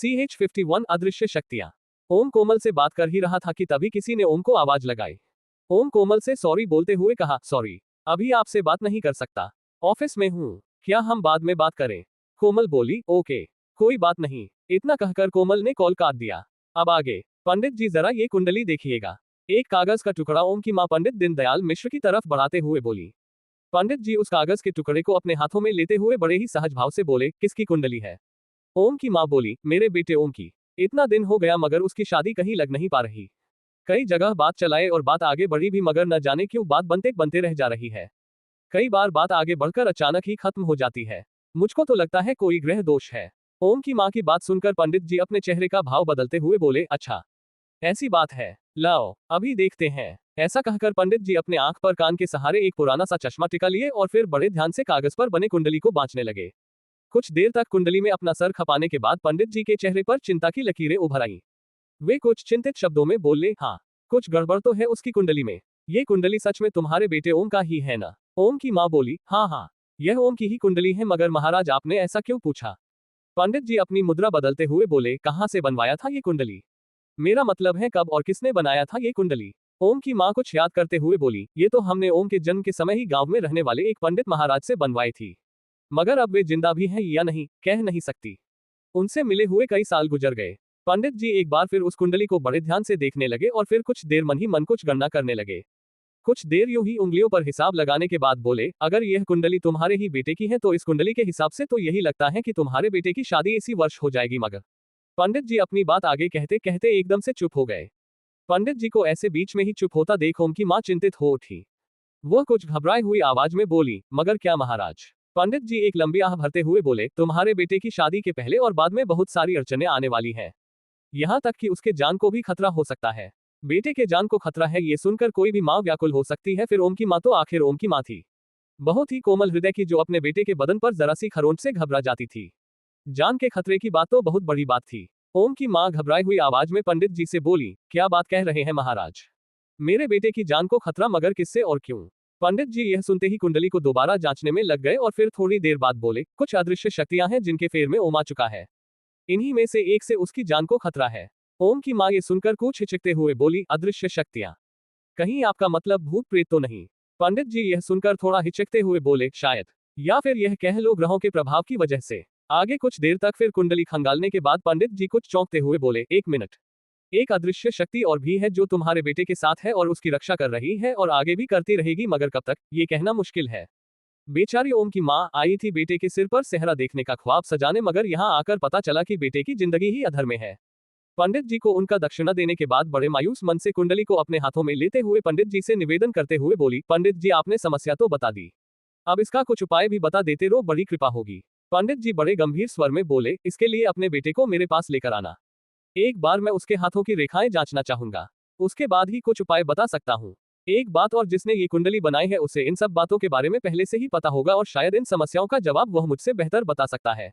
CH51 अदृश्य शक्तियां। ओम कोमल से बात कर ही रहा था कि तभी किसी ने ओम को आवाज लगाई। ओम कोमल से सॉरी बोलते हुए कहा, सॉरी, अभी आपसे बात नहीं कर सकता, ऑफिस में हूं, क्या हम बाद में बात करें? कोमल बोली, ओके, कोई बात नहीं। इतना कहकर कोमल ने कॉल काट दिया। अब आगे, पंडित जी जरा ये कुंडली देखिएगा। एक कागज का टुकड़ा ओम की मां पंडित दीनदयाल मिश्र की तरफ बढ़ाते हुए बोली। पंडित जी उस कागज के टुकड़े को अपने हाथों में लेते हुए बड़े ही सहज भाव से बोले, किसकी कुंडली है? ओम की मां बोली, मेरे बेटे ओम की। इतना दिन हो गया मगर उसकी शादी कहीं लग नहीं पा रही। कई जगह बात चलाए और बात आगे बढ़ी भी मगर न जाने क्यों बात बनते बनते रह जा रही है। कई बार बात आगे बढ़कर अचानक ही खत्म हो जाती है। मुझको तो लगता है कोई ग्रह दोष है। ओम की मां की बात सुनकर पंडित जी अपने चेहरे का भाव बदलते हुए बोले, अच्छा, ऐसी बात है, लाओ अभी देखते हैं। ऐसा कहकर पंडित जी अपने आंख पर कान के सहारे एक पुराना सा चश्मा टिका लिए और फिर बड़े ध्यान से कागज पर बने कुंडली को बांचने लगे। कुछ देर तक कुंडली में अपना सर खपाने के बाद पंडित जी के चेहरे पर चिंता की लकीरें उभर आईं। वे कुछ चिंतित शब्दों में बोले, हाँ, कुछ गड़बड़ तो है उसकी कुंडली में। ये कुंडली सच में तुम्हारे बेटे ओम का ही है ना? ओम की मां बोली, हाँ हाँ, यह ओम की ही कुंडली है, मगर महाराज आपने ऐसा क्यों पूछा? पंडित जी अपनी मुद्रा बदलते हुए बोले, कहाँ से बनवाया था ये कुंडली? मेरा मतलब है कब और किसने बनाया था ये कुंडली? ओम की मां कुछ याद करते हुए बोली, ये तो हमने ओम के जन्म के समय ही गांव में रहने वाले एक पंडित महाराज से बनवाई थी, मगर अब वे जिंदा भी हैं या नहीं कह नहीं सकती। उनसे मिले हुए कई साल गुजर गए। पंडित जी एक बार फिर उस कुंडली को बड़े ध्यान से देखने लगे और फिर कुछ देर मन ही मन कुछ गणना करने लगे। कुछ देर यूं ही उंगलियों पर हिसाब लगाने के बाद बोले, अगर यह कुंडली तुम्हारे ही बेटे की है तो इस कुंडली के हिसाब से तो यही लगता है कि तुम्हारे बेटे की शादी इसी वर्ष हो जाएगी। मगर पंडित जी अपनी बात आगे कहते कहते एकदम से चुप हो गए। पंडित जी को ऐसे बीच में ही चुप होता देख ओम की मां चिंतित हो उठी। वह कुछ घबराई हुई आवाज में बोली, मगर क्या महाराज? पंडित जी एक लंबी आह भरते हुए बोले, तुम्हारे बेटे की शादी के पहले और बाद में बहुत सारी अड़चनें आने वाली हैं। यहाँ तक कि उसके जान को भी खतरा हो सकता है। बेटे के जान को खतरा है ये सुनकर कोई भी मां व्याकुल हो सकती है, फिर ओम की मां तो आखिर ओम की मां थी, बहुत ही कोमल हृदय की, जो अपने बेटे के बदन पर जरा सी खरोंच से घबरा जाती थी। जान के खतरे की बात तो बहुत बड़ी बात थी। ओम की मां घबराई हुई आवाज में पंडित जी से बोली, क्या बात कह रहे हैं महाराज? मेरे बेटे की जान को खतरा, मगर किससे और क्यों? पंडित जी यह सुनते ही कुंडली को दोबारा जांचने में लग गए और फिर थोड़ी देर बाद बोले, कुछ अदृश्य शक्तियां हैं जिनके फेर में ओम आ चुका है। इन्हीं में से एक से उसकी जान को खतरा है। ओम की मां ये सुनकर कुछ हिचकते हुए बोली, अदृश्य शक्तियां? कहीं आपका मतलब भूत प्रेत तो नहीं? पंडित जी यह सुनकर थोड़ा हिचकते हुए बोले, शायद, या फिर यह कह लो ग्रहों के प्रभाव की वजह से। आगे कुछ देर तक फिर कुंडली खंगालने के बाद पंडित जी कुछ चौंकते हुए बोले, एक मिनट, एक अदृश्य शक्ति और भी है जो तुम्हारे बेटे के साथ है और उसकी रक्षा कर रही है और आगे भी करती रहेगी, मगर कब तक ये कहना मुश्किल है। बेचारी ओम की मां आई थी बेटे के सिर पर सेहरा देखने का ख्वाब सजाने, मगर यहां आकर पता चला कि बेटे की जिंदगी ही अधर में है। पंडित जी को उनका दक्षिणा देने के बाद बड़े मायूस मन से कुंडली को अपने हाथों में लेते हुए पंडित जी से निवेदन करते हुए बोली, पंडित जी आपने समस्या तो बता दी, अब इसका कुछ उपाय भी बता देते रो बड़ी कृपा होगी। पंडित जी बड़े गंभीर स्वर में बोले, इसके लिए अपने बेटे को मेरे पास लेकर आना। एक बार मैं उसके हाथों की रेखाएं जांचना चाहूंगा, उसके बाद ही कुछ उपाय बता सकता हूँ। एक बात और, जिसने ये कुंडली बनाई है उसे इन सब बातों के बारे में पहले से ही पता होगा और शायद इन समस्याओं का जवाब वह मुझसे बेहतर बता सकता है।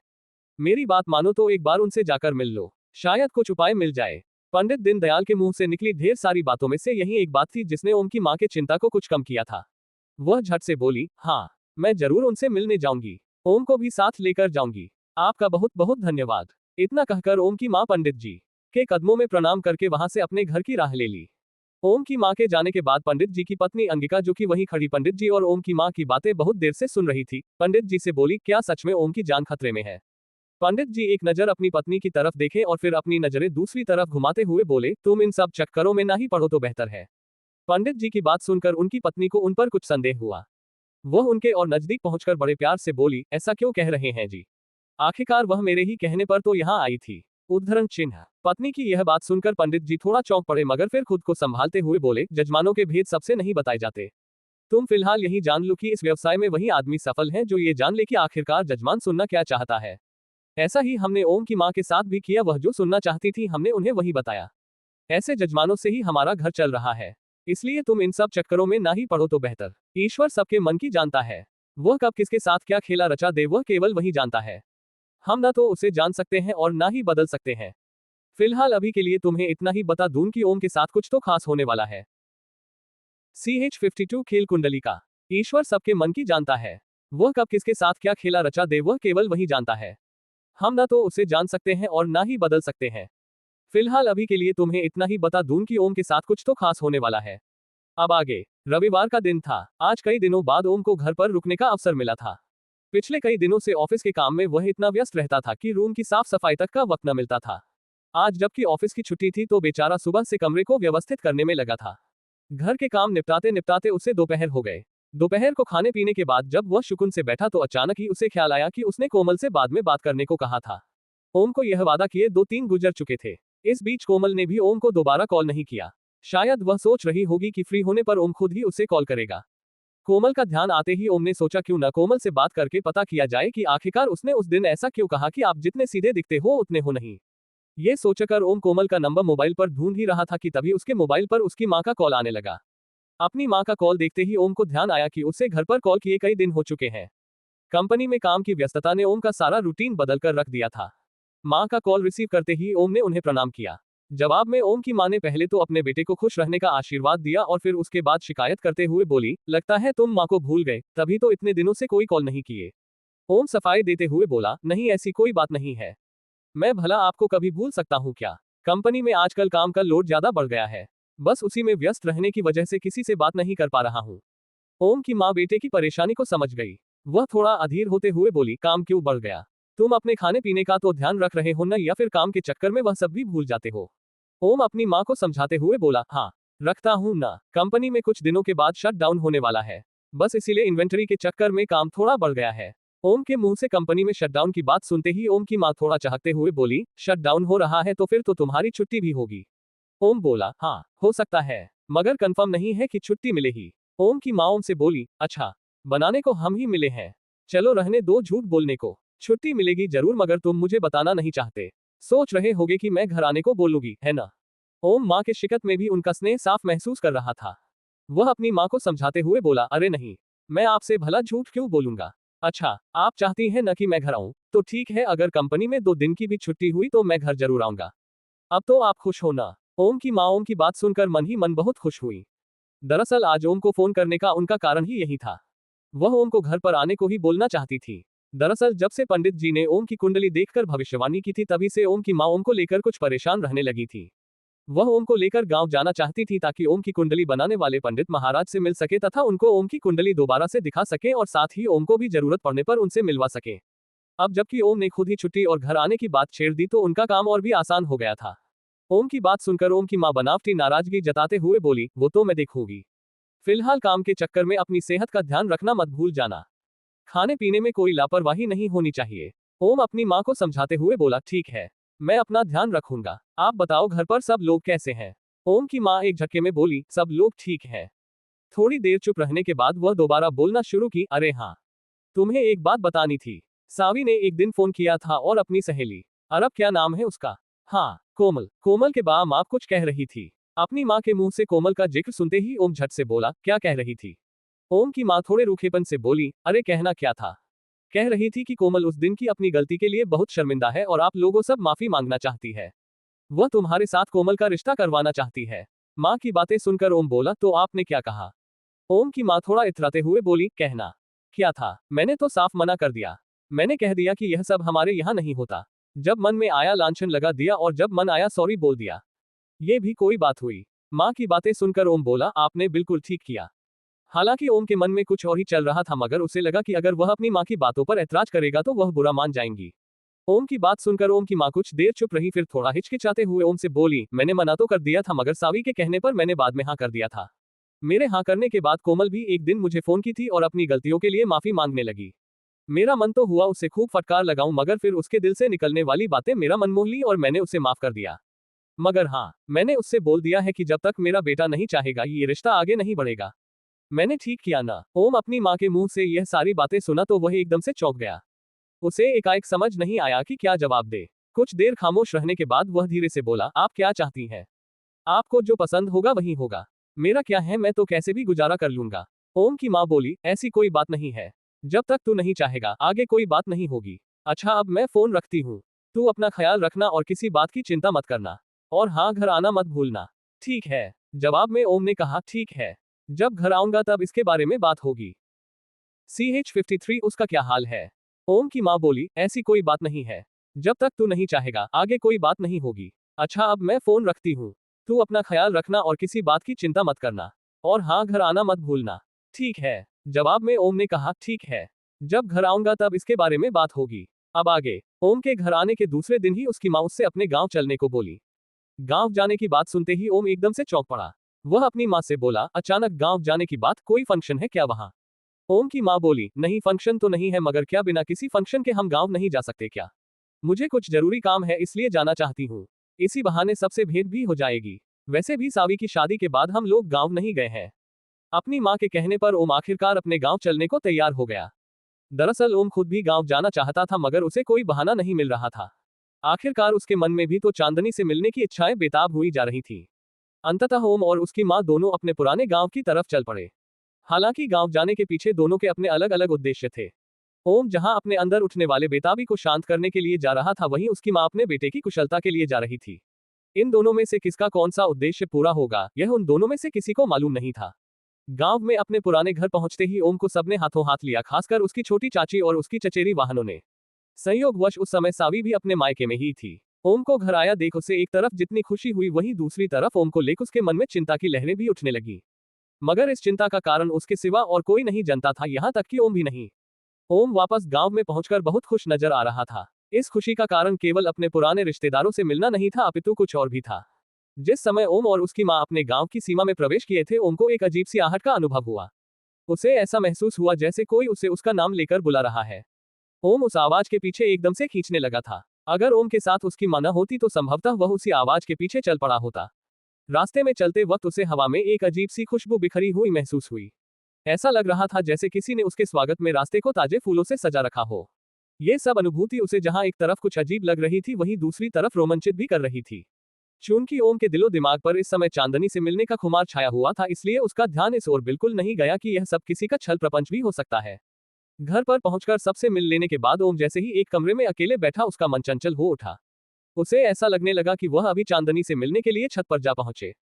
मेरी बात मानो तो एक बार उनसे जाकर मिल लो, शायद कुछ उपाय मिल जाए। पंडित दीनदयाल के मुंह से निकली ढेर सारी बातों में से यही एक बात थी जिसने ओम की मां के चिंता को कुछ कम किया था। वह झट से बोली, हाँ, मैं जरूर उनसे मिलने जाऊंगी, ओम को भी साथ लेकर जाऊंगी। आपका बहुत बहुत धन्यवाद। इतना कहकर ओम की मां पंडित जी के कदमों में प्रणाम करके वहां से अपने घर की राह ले ली। ओम की मां के जाने के बाद पंडित जी की पत्नी अंगिका, जो कि वहीं खड़ी पंडित जी और ओम की मां की बातें बहुत देर से सुन रही थी, पंडित जी से बोली, क्या सच में ओम की जान खतरे में है? पंडित जी एक नजर अपनी पत्नी की तरफ देखे और फिर अपनी नजरें दूसरी तरफ घुमाते हुए बोले, तुम इन सब चक्करों में ना ही पढ़ो तो बेहतर है। पंडित जी की बात सुनकर उनकी पत्नी को उन पर कुछ संदेह हुआ। वह उनके और नजदीक पहुंचकर बड़े प्यार से बोली, ऐसा क्यों कह रहे हैं जी? आखिरकार वह मेरे ही कहने पर तो यहाँ आई थी। उद्धरण चिन्ह। पत्नी की यह बात सुनकर पंडित जी थोड़ा चौंक पड़े, मगर फिर खुद को संभालते हुए बोले, जजमानों के भेद सबसे नहीं बताए जाते। तुम फिलहाल यही जान लो कि इस व्यवसाय में वही आदमी सफल है जो ये जान ले कि आखिरकार जजमान सुनना क्या चाहता है। ऐसा ही हमने ओम की मां के साथ भी किया, वह जो सुनना चाहती थी हमने उन्हें वही बताया। ऐसे जजमानों से ही हमारा घर चल रहा है, इसलिए तुम इन सब चक्करों में ना ही पड़ो तो बेहतर। ईश्वर सबके मन की जानता है, वह कब किसके साथ क्या खेला रचा दे वह केवल वही जानता है। हम ना तो उसे जान सकते हैं और ना ही बदल सकते हैं। फिलहाल अभी के लिए तुम्हें इतना ही बता दूं कि ओम के साथ कुछ तो खास होने वाला है। CH52 खेल कुंडली का। ईश्वर सबके मन की जानता है, वह कब किसके साथ क्या खेला रचा दे वह केवल वही जानता है। हम न तो उसे जान सकते हैं और ना ही बदल सकते हैं। फिलहाल अभी के लिए तुम्हें इतना ही बता दूं कि ओम के साथ कुछ तो खास होने वाला है। अब आगे। रविवार का दिन था। आज कई दिनों बाद ओम को घर पर रुकने का अवसर मिला था। पिछले कई दिनों से ऑफिस के काम में वह इतना व्यस्त रहता था कि रूम की साफ सफाई तक का वक्त न मिलता था। आज जबकि ऑफिस की छुट्टी थी तो बेचारा सुबह से कमरे को व्यवस्थित करने में लगा था। घर के काम निपटाते निपटाते उसे दोपहर हो गए। दोपहर को खाने पीने के बाद जब वह सुकून से बैठा तो अचानक ही उसे ख्याल आया कि उसने कोमल से बाद में बात करने को कहा था। ओम को यह वादा किए 2-3 गुजर चुके थे। इस बीच कोमल ने भी ओम को दोबारा कॉल नहीं किया। शायद वह सोच रही होगी कि फ्री होने पर ओम खुद ही उसे कॉल करेगा। कोमल का ध्यान आते ही ओम ने सोचा क्यों न कोमल से बात करके पता किया जाए कि आखिरकार उसने उस दिन ऐसा क्यों कहा कि आप जितने सीधे दिखते हो उतने हो नहीं। ये सोचकर ओम कोमल का नंबर मोबाइल पर ढूंढ ही रहा था कि तभी उसके मोबाइल पर उसकी मां का कॉल आने लगा। अपनी मां का कॉल देखते ही ओम को ध्यान आया कि उसे घर पर कॉल किए कई दिन हो चुके हैं। कंपनी में काम की व्यस्तता ने ओम का सारा रूटीन बदल कर रख दिया था। मां का कॉल रिसीव करते ही ओम ने उन्हें प्रणाम किया। जवाब में ओम की मां ने पहले तो अपने बेटे को खुश रहने का आशीर्वाद दिया और फिर उसके बाद शिकायत करते हुए बोली, लगता है तुम मां को भूल गए, तभी तो इतने दिनों से कोई कॉल नहीं किए। ओम सफाई देते हुए बोला, नहीं ऐसी कोई बात नहीं है। मैं भला आपको कभी भूल सकता हूँ क्या? कंपनी में आजकल काम का लोड ज्यादा बढ़ गया है। बस उसी में व्यस्त रहने की वजह से किसी से बात नहीं कर पा रहा हूँ। ओम की मां बेटे की परेशानी को समझ गई। वह थोड़ा अधीर होते हुए बोली, काम क्यों बढ़ गया? तुम अपने खाने पीने का तो ध्यान रख रहे हो न, या फिर काम के चक्कर में वह सब भी भूल जाते हो? ओम अपनी मां को समझाते हुए बोला, हाँ रखता हूँ ना, कंपनी में कुछ दिनों के बाद शट डाउन होने वाला है। बस इसीलिए इन्वेंटरी के चक्कर में काम थोड़ा बढ़ गया है। ओम के मुंह से कंपनी में शटडाउन की बात सुनते ही ओम की मां थोड़ा चहकते हुए बोली, शट डाउन हो रहा है तो फिर तो तुम्हारी छुट्टी भी होगी। ओम बोला, हाँ हो सकता है, मगर कंफर्म नहीं है कि छुट्टी मिले ही। ओम की मां ओम से बोली, अच्छा बनाने को हम ही मिले हैं, चलो रहने दो झूठ बोलने को। छुट्टी मिलेगी जरूर, मगर तुम मुझे बताना नहीं चाहते। सोच रहे होगे कि मैं घर आने को बोलूंगी, है ना? ओम मां के शिकत में भी उनका स्नेह साफ महसूस कर रहा था। वह अपनी मां को समझाते हुए बोला, अरे नहीं, मैं आपसे भला झूठ क्यों बोलूंगा। अच्छा आप चाहती हैं न कि मैं घर आऊं, तो ठीक है, अगर कंपनी में 2 दिन की भी छुट्टी हुई तो मैं घर जरूर आऊंगा। अब तो आप खुश हो ना? ओम की मां ओम की बात सुनकर मन ही मन बहुत खुश हुई। दरअसल आज ओम को फोन करने का उनका कारण ही यही था। वह ओम को घर पर आने को ही बोलना चाहती थी। दरअसल जब से पंडित जी ने ओम की कुंडली देखकर भविष्यवाणी की थी तभी से ओम की मां ओम को लेकर कुछ परेशान रहने लगी थी। वह ओम को लेकर गांव जाना चाहती थी ताकि ओम की कुंडली बनाने वाले पंडित महाराज से मिल सके तथा उनको ओम की कुंडली दोबारा से दिखा सके और साथ ही ओम को भी जरूरत पड़ने पर उनसे मिलवा सके। अब जबकि ओम ने खुद ही छुट्टी और घर आने की बात छेड़ दी तो उनका काम और भी आसान हो गया था। ओम की बात सुनकर ओम की मां बनावटी नाराजगी जताते हुए बोली, वो तो मैं देखूंगी। फिलहाल काम के चक्कर में अपनी सेहत का ध्यान रखना मत भूल जाना। खाने पीने में कोई लापरवाही नहीं होनी चाहिए। ओम अपनी मां को समझाते हुए बोला, ठीक है, मैं अपना ध्यान रखूंगा। आप बताओ घर पर सब लोग कैसे हैं? ओम की मां एक झटके में बोली, सब लोग ठीक हैं। थोड़ी देर चुप रहने के बाद वह दोबारा बोलना शुरू की, अरे हाँ, तुम्हें एक बात बतानी थी। सावी ने एक दिन फोन किया था और अपनी सहेली, अरब क्या नाम है उसका? हाँ कोमल। कोमल के बाम आप कुछ कह रही थी। अपनी मां के मुंह से कोमल का जिक्र सुनते ही ओम झट से बोला, क्या कह रही थी? ओम की मां थोड़े रूखेपन से बोली, अरे कहना क्या था, कह रही थी कि कोमल उस दिन की अपनी गलती के लिए बहुत शर्मिंदा है और आप लोगों सब माफी मांगना चाहती है। वह तुम्हारे साथ कोमल का रिश्ता करवाना चाहती है। मां की बातें सुनकर ओम बोला, तो आपने क्या कहा? ओम की मां थोड़ा इतराते हुए बोली, कहना क्या था, मैंने तो साफ मना कर दिया। मैंने कह दिया कि यह सब हमारे यहाँ नहीं होता। जब मन में आया लांछन लगा दिया और जब मन आया सॉरी बोल दिया। ये भी कोई बात हुई? मां की बातें सुनकर ओम बोला, आपने बिल्कुल ठीक किया। हालांकि ओम के मन में कुछ और ही चल रहा था, मगर उसे लगा कि अगर वह अपनी मां की बातों पर ऐतराज करेगा तो वह बुरा मान जाएंगी। ओम की बात सुनकर ओम की मां कुछ देर चुप रही, फिर थोड़ा हिचकिचाते हुए ओम से बोली, मैंने मना तो कर दिया था, मगर सावी के कहने पर मैंने बाद में हाँ कर दिया था। मेरे हाँ करने के बाद कोमल भी एक दिन मुझे फोन की थी और अपनी गलतियों के लिए माफी मांगने लगी। मेरा मन तो हुआ उसे खूब फटकार लगाऊं, मगर फिर उसके दिल से निकलने वाली बातें मेरा मन मोह ली और मैंने उसे माफ कर दिया। मगर हाँ, मैंने उससे बोल दिया है कि जब तक मेरा बेटा नहीं चाहेगा ये रिश्ता आगे नहीं बढ़ेगा। मैंने ठीक किया ना? ओम अपनी मां के मुंह से यह सारी बातें सुना तो वह एकदम से चौंक गया। उसे एकाएक समझ नहीं आया कि क्या जवाब दे। कुछ देर खामोश रहने के बाद वह धीरे से बोला, आप क्या चाहती हैं? आपको जो पसंद होगा वही होगा। मेरा क्या है, मैं तो कैसे भी गुजारा कर लूंगा। ओम की मां बोली, ऐसी कोई बात नहीं है। जब तक तू नहीं चाहेगा आगे कोई बात नहीं होगी। अच्छा अब मैं फोन रखती हूँ। तू अपना ख्याल रखना और किसी बात की चिंता मत करना। और हाँ, घर आना मत भूलना। ठीक है। जवाब में ओम ने कहा, ठीक है, जब घर आऊंगा तब इसके बारे में बात होगी। CH53 उसका क्या हाल है? ओम की मां बोली, ऐसी कोई बात नहीं है। जब तक तू नहीं चाहेगा आगे कोई बात नहीं होगी। अच्छा अब मैं फोन रखती हूँ। तू अपना ख्याल रखना और किसी बात की चिंता मत करना। और हाँ, घर आना मत भूलना। ठीक है। जवाब में ओम ने कहा, ठीक है। जब घर आऊंगा तब इसके बारे में बात होगी। अब आगे। ओम के घर आने के दूसरे दिन ही उसकी माँ उससे अपने गांव चलने को बोली। गांव जाने की बात सुनते ही ओम एकदम से चौंक पड़ा। वह अपनी माँ से बोला, अचानक गांव जाने की बात, कोई फंक्शन है क्या वहां? ओम की माँ बोली, नहीं फंक्शन तो नहीं है, मगर क्या बिना किसी फंक्शन के हम गांव नहीं जा सकते क्या? मुझे कुछ जरूरी काम है इसलिए जाना चाहती हूँ। इसी बहाने सबसे भेंट भी हो जाएगी। वैसे भी सावी की शादी के बाद हम लोग गांव नहीं गए हैं। अपनी माँ के कहने पर ओम आखिरकार अपने गांव चलने को तैयार हो गया। दरअसल ओम खुद भी गांव जाना चाहता था मगर उसे कोई बहाना नहीं मिल रहा था। आखिरकार उसके मन में भी तो चांदनी से मिलने की इच्छाएं बेताब हुई जा रही थी। अंततः ओम और उसकी माँ दोनों अपने पुराने गांव की तरफ चल पड़े। हालांकि गांव जाने के पीछे दोनों के अपने अलग अलग उद्देश्य थे। ओम जहां अपने अंदर उठने वाले बेताबी को शांत करने के लिए जा रहा था, वहीं उसकी माँ अपने बेटे की कुशलता के लिए जा रही थी। इन दोनों में से किसका कौन सा उद्देश्य पूरा होगा, यह उन दोनों में से किसी को मालूम नहीं था। गांव में अपने पुराने घर पहुंचते ही ओम को सबने हाथों हाथ लिया, खासकर उसकी छोटी चाची और उसकी चचेरी वाहनों ने। संयोगवश उस समय सावी भी अपने मायके में ही थी। ओम को घर आया देख उसे एक तरफ जितनी खुशी हुई, वहीं दूसरी तरफ ओम को लेकर उसके मन में चिंता की लहरें भी उठने लगी। मगर इस चिंता का कारण उसके सिवा और कोई नहीं जानता था, यहाँ तक कि ओम भी नहीं। ओम वापस गांव में पहुंचकर बहुत खुश नजर आ रहा था। इस खुशी का कारण केवल अपने पुराने रिश्तेदारों से मिलना नहीं था, अपितु कुछ और भी था। जिस समय ओम और उसकी मां अपने गांव की सीमा में प्रवेश किए थे, ओम को एक अजीब सी आहट का अनुभव हुआ। उसे ऐसा महसूस हुआ जैसे कोई उसे उसका नाम लेकर बुला रहा है। ओम उस आवाज के पीछे एकदम से खींचने लगा था। अगर ओम के साथ उसकी मां न होती तो संभवतः वह उसी आवाज के पीछे चल पड़ा होता। रास्ते में चलते वक्त उसे हवा में एक अजीब सी खुशबू बिखरी हुई महसूस हुई। ऐसा लग रहा था जैसे किसी ने उसके स्वागत में रास्ते को ताजे फूलों से सजा रखा हो। ये सब अनुभूति उसे जहां एक तरफ कुछ अजीब लग रही थी, वहीं दूसरी तरफ रोमांचित भी कर रही थी। चूंकि ओम के दिलो दिमाग पर इस समय चांदनी से मिलने का खुमार छाया हुआ था, इसलिए उसका ध्यान इस ओर बिल्कुल नहीं गया कि यह सब किसी का छल प्रपंच भी हो सकता है। घर पर पहुंचकर सबसे मिल लेने के बाद ओम जैसे ही एक कमरे में अकेले बैठा, उसका मन चंचल हो उठा। उसे ऐसा लगने लगा कि वह अभी चांदनी से मिलने के लिए छत पर जा पहुंचे।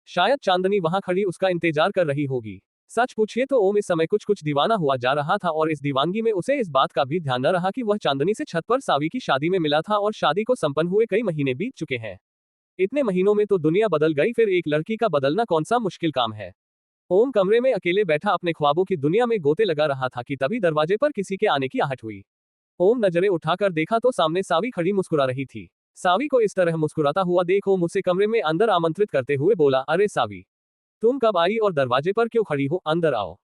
शायद चांदनी वहां खड़ी उसका इंतजार कर रही होगी। सच पूछिए तो ओम इस समय कुछ कुछ दीवाना हुआ जा रहा था, और इस दीवानगी में उसे इस बात का भी ध्यान न रहा कि वह चांदनी से छत पर सावी की शादी में मिला था, और शादी को संपन्न हुए कई महीने बीत चुके हैं। इतने महीनों में तो दुनिया बदल गई, फिर एक लड़की का बदलना कौन सा मुश्किल काम है। ओम कमरे में अकेले बैठा अपने ख्वाबों की दुनिया में गोते लगा रहा था कि तभी दरवाजे पर किसी के आने की आहट हुई। ओम नजरें उठाकर देखा तो सामने सावी खड़ी मुस्कुरा रही थी। सावी को इस तरह मुस्कुराता हुआ देख ओम उसे कमरे में अंदर आमंत्रित करते हुए बोला, अरे सावी, तुम कब आई और दरवाजे पर क्यों खड़ी हो, अंदर आओ।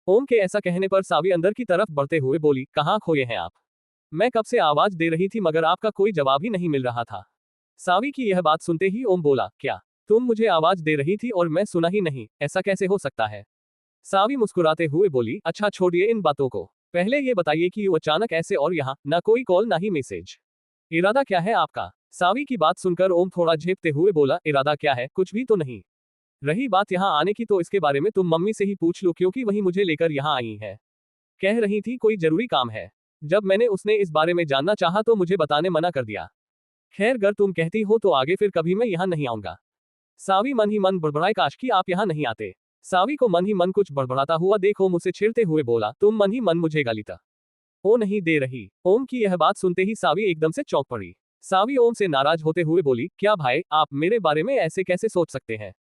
ओम के ऐसा कहने पर सावी अंदर की तरफ बढ़ते हुए बोली, कहाँ खोए हैं आप? मैं कब से आवाज दे रही थी मगर आपका कोई जवाब ही नहीं मिल रहा था। सावी की यह बात सुनते ही ओम बोला, क्या तुम मुझे आवाज दे रही थी और मैं सुना ही नहीं, ऐसा कैसे हो सकता है? सावी मुस्कुराते हुए बोली, अच्छा छोड़िए इन बातों को, पहले ये बताइए कि अचानक ऐसे, और यहाँ ना कोई कॉल ना ही मैसेज। इरादा क्या है आपका? सावी की बात सुनकर ओम थोड़ा झेपते हुए बोला, इरादा क्या है, कुछ भी तो नहीं। रही बात यहाँ आने की, तो इसके बारे में तुम मम्मी से ही पूछ लो, क्योंकि वही मुझे लेकर यहाँ आई है। कह रही थी कोई जरूरी काम है। जब मैंने उसने इस बारे में जानना चाहा तो मुझे बताने मना कर दिया। खैर अगर तुम कहती हो तो आगे फिर कभी मैं यहाँ नहीं आऊंगा। सावी मन ही मन बड़बड़ाए, काश कि आप यहाँ नहीं आते। सावी को मन ही मन कुछ बड़बड़ाता हुआ देखो मुझसे छिड़ते हुए बोला, तुम मन ही मन मुझे गालिता ओ नहीं दे रही। ओम की यह बात सुनते ही सावी एकदम से चौंक पड़ी। सावी ओम से नाराज होते हुए बोली, क्या भाई, आप मेरे बारे में ऐसे कैसे सोच सकते हैं?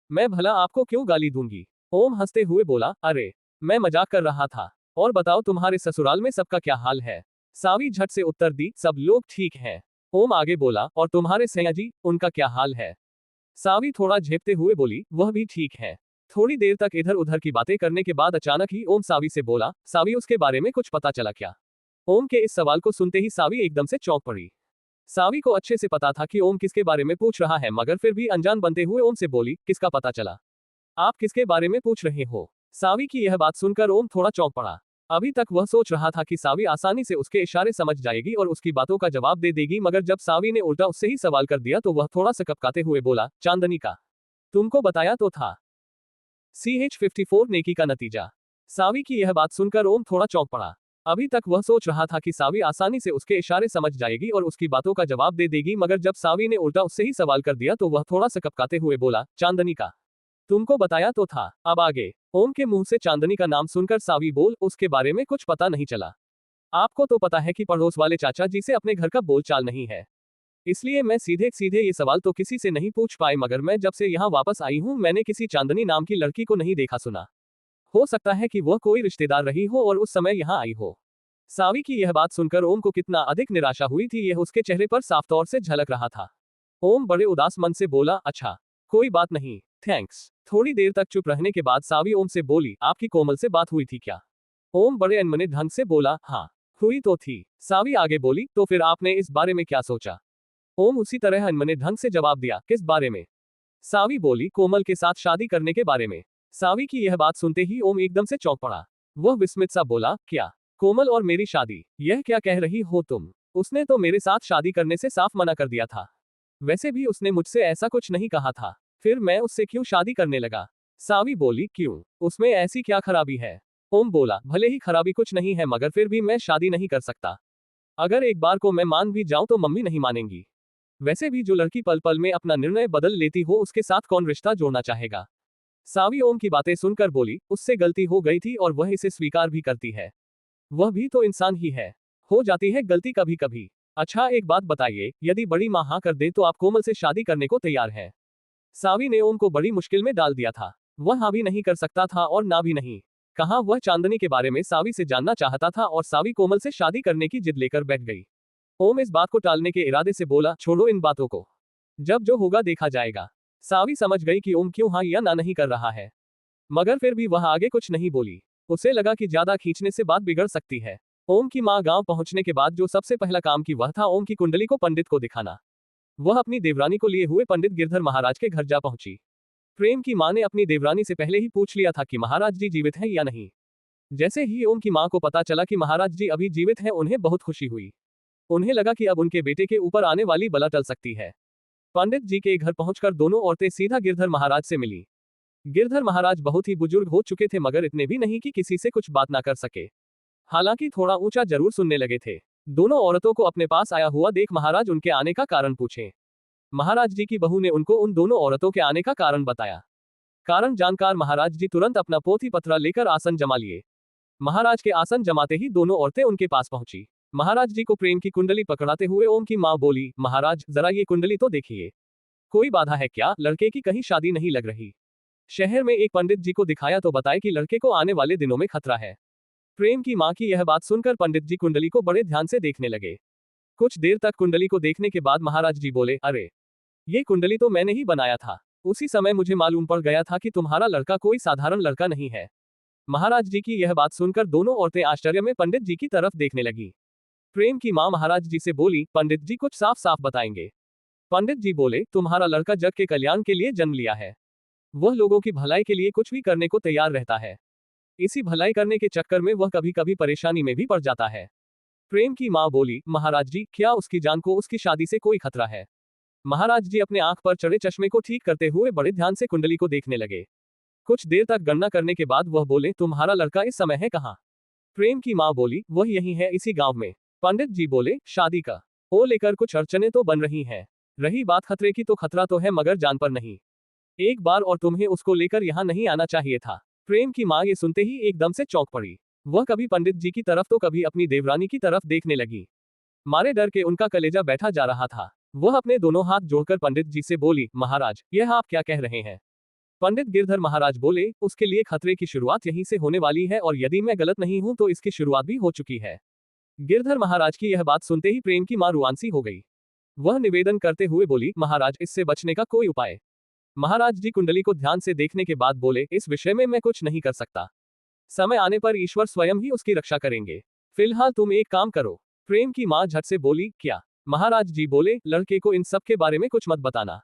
मैं भला आपको क्यों गाली दूंगी? ओम हंसते हुए बोला, अरे मैं मजाक कर रहा था। और बताओ तुम्हारे ससुराल में सबका क्या हाल है? सावी झट से उत्तर दी, सब लोग ठीक हैं। ओम आगे बोला, और तुम्हारे सैया जी, उनका क्या हाल है? सावी थोड़ा झेपते हुए बोली, वह भी ठीक है। थोड़ी देर तक इधर उधर की बातें करने के बाद अचानक ही ओम सावी से बोला, सावी उसके बारे में कुछ पता चला क्या? ओम के इस सवाल को सुनते ही सावी एकदम से चौंक पड़ी। सावी को अच्छे से पता था कि ओम किसके बारे में पूछ रहा है, मगर फिर भी अनजान बनते हुए ओम से बोली, किसका पता चला? आप किसके बारे में पूछ रहे हो? सावी की यह बात सुनकर ओम थोड़ा चौंक पड़ा। अभी तक वह सोच रहा था कि सावी आसानी से उसके इशारे समझ जाएगी और उसकी बातों का जवाब दे देगी, मगर जब सावी ने उल्टा उससे ही सवाल कर दिया तो वह थोड़ा सा कपकाते हुए बोला, चांदनी का तुमको बताया तो था। CH-54 नेकी का नतीजा। सावी की यह बात सुनकर ओम थोड़ा चौंक पड़ा। अभी तक वह सोच रहा था कि सावी आसानी से उसके इशारे समझ जाएगी और उसकी बातों का जवाब दे देगी, मगर जब सावी ने उल्टा उससे ही सवाल कर दिया तो वह थोड़ा सा कपकाते हुए बोला, चांदनी का तुमको बताया तो था। अब आगे। ओम के मुंह से चांदनी का नाम सुनकर सावी बोल, उसके बारे में कुछ पता नहीं चला। आपको तो पता है कि पड़ोस वाले चाचा जी से अपने घर का बोलचाल नहीं है, इसलिए मैं सीधे सीधे ये सवाल तो किसी से नहीं पूछ पाई, मगर मैं जब से यहाँ वापस आई हूँ मैंने किसी चांदनी नाम की लड़की को नहीं देखा सुना। हो सकता है कि वह कोई रिश्तेदार रही हो और उस समय यहाँ आई हो। सावी की यह बात सुनकर ओम को कितना अधिक निराशा हुई थी यह उसके चेहरे पर साफ तौर से झलक रहा था। ओम बड़े उदास मन से बोला, अच्छा, कोई बात नहीं, थैंक्स। थोड़ी देर तक चुप रहने के बाद सावी ओम से बोली, आपकी कोमल से बात हुई थी क्या? ओम बड़े अनमने ढंग से बोला, हाँ, हुई तो थी। सावी आगे बोली, तो फिर आपने इस बारे में क्या सोचा? ओम उसी तरह अनमने ढंग से जवाब दिया, किस बारे में? सावी बोली, कोमल के साथ शादी करने के बारे में। सावी की यह बात सुनते ही ओम एकदम से चौंक पड़ा। वह विस्मित सा बोला, क्या? कोमल और मेरी शादी? यह क्या कह रही हो तुम? उसने तो मेरे साथ शादी करने से साफ मना कर दिया था। वैसे भी उसने मुझसे ऐसा कुछ नहीं कहा था, फिर मैं उससे क्यों शादी करने लगा? सावी बोली, क्यों? उसमें ऐसी क्या खराबी है? ओम बोला, भले ही खराबी कुछ नहीं है मगर फिर भी मैं शादी नहीं कर सकता। अगर एक बार को मैं मान भी जाऊं तो मम्मी नहीं मानेंगी। वैसे भी जो लड़की पल पल में अपना निर्णय बदल लेती हो उसके साथ कौन रिश्ता जोड़ना चाहेगा? सावी ओम की बातें सुनकर बोली, उससे गलती हो गई थी और वह इसे स्वीकार भी करती है। वह भी तो इंसान ही है, हो जाती है गलती कभी कभी। अच्छा एक बात बताइए, यदि बड़ी माँ हाँ कर दे तो आप कोमल से शादी करने को तैयार हैं? सावी ने ओम को बड़ी मुश्किल में डाल दिया था। वह हाँ भी नहीं कर सकता था और ना भी नहीं। कहाँ वह चांदनी के बारे में सावी से जानना चाहता था और सावी कोमल से शादी करने की जिद लेकर बैठ गई। ओम इस बात को टालने के इरादे से बोला, छोड़ो इन बातों को, जब जो होगा देखा जाएगा। सावी समझ गई कि ओम क्यों हाँ या ना नहीं कर रहा है, मगर फिर भी वह आगे कुछ नहीं बोली। उसे लगा कि ज्यादा खींचने से बात बिगड़ सकती है। ओम की माँ गांव पहुंचने के बाद जो सबसे पहला काम की वह था ओम की कुंडली को पंडित को दिखाना। वह अपनी देवरानी को लिए हुए पंडित गिरधर महाराज के घर जा पहुंची। प्रेम की माँ ने अपनी देवरानी से पहले ही पूछ लिया था कि महाराज जी जीवित हैं या नहीं। जैसे ही ओम की माँ को पता चला कि महाराज जी अभी जीवित हैं उन्हें बहुत खुशी हुई। उन्हें लगा कि अब उनके बेटे के ऊपर आने वाली बला टल सकती है। पंडित जी के घर पहुंचकर दोनों औरतें सीधा गिरधर महाराज से मिली। गिरधर महाराज बहुत ही बुजुर्ग हो चुके थे मगर इतने भी नहीं कि किसी से कुछ बात ना कर सके। हालांकि थोड़ा ऊंचा जरूर सुनने लगे थे। दोनों औरतों को अपने पास आया हुआ देख महाराज उनके आने का कारण पूछे। महाराज जी की बहू ने उनको उन दोनों औरतों के आने का कारण बताया। कारण जानकार महाराज जी तुरंत अपना पोथी पत्रा लेकर आसन जमा लिए। महाराज के आसन जमाते ही दोनों औरतें उनके पास पहुंची। महाराज जी को प्रेम की कुंडली पकड़ाते हुए ओम की मां बोली, महाराज जरा ये कुंडली तो देखिए, कोई बाधा है क्या? लड़के की कहीं शादी नहीं लग रही। शहर में एक पंडित जी को दिखाया तो बताए कि लड़के को आने वाले दिनों में खतरा है। प्रेम की मां की यह बात सुनकर पंडित जी कुंडली को बड़े ध्यान से देखने लगे। कुछ देर तक कुंडली को देखने के बाद महाराज जी बोले, अरे, ये कुंडली तो मैंने ही बनाया था। उसी समय मुझे मालूम पड़ गया था कि तुम्हारा लड़का कोई साधारण लड़का नहीं है। महाराज जी की यह बात सुनकर दोनों औरतें आश्चर्य में पंडित जी की तरफ देखने लगी। प्रेम की मां महाराज जी से बोली, पंडित जी कुछ साफ साफ बताएंगे। पंडित जी बोले, तुम्हारा लड़का जग के कल्याण के लिए जन्म लिया है। वह लोगों की भलाई के लिए कुछ भी करने को तैयार रहता है। इसी भलाई करने के चक्कर में वह कभी कभी परेशानी में भी पड़ जाता है। प्रेम की मां बोली, महाराज जी क्या उसकी जान को उसकी शादी से कोई खतरा है? महाराज जी अपने आंख पर चढ़े चश्मे को ठीक करते हुए बड़े ध्यान से कुंडली को देखने लगे। कुछ देर तक गणना करने के बाद वह बोले, तुम्हारा लड़का इस समय है कहाँ? प्रेम की मां बोली, वह यही है, इसी गांव में। पंडित जी बोले, शादी का ओ लेकर कुछ अड़चने तो बन रही हैं। रही बात खतरे की तो खतरा तो है मगर जान पर नहीं। एक बार और तुम्हें उसको लेकर यहाँ नहीं आना चाहिए था। प्रेम की मां ये सुनते ही एकदम से चौंक पड़ी। वह कभी पंडित जी की तरफ तो कभी अपनी देवरानी की तरफ देखने लगी। मारे डर के उनका कलेजा बैठा जा रहा था। वह अपने दोनों हाथ जोड़कर पंडित जी से बोली, महाराज यह आप क्या कह रहे हैं? पंडित गिरधर महाराज बोले, उसके लिए खतरे की शुरुआत यहीं से होने वाली है और यदि मैं गलत नहीं हूं तो इसकी शुरुआत भी हो चुकी है। गिरधर महाराज की यह बात सुनते ही प्रेम की मां रुआंसी हो गई। वह निवेदन करते हुए बोली, महाराज इससे बचने का कोई उपाय? महाराज जी कुंडली को ध्यान से देखने के बाद बोले, इस विषय में मैं कुछ नहीं कर सकता। समय आने पर ईश्वर स्वयं ही उसकी रक्षा करेंगे। फिलहाल तुम एक काम करो। प्रेम की मां झट से बोली, क्या? महाराज जी बोले, लड़के को इन सब के बारे में कुछ मत बताना,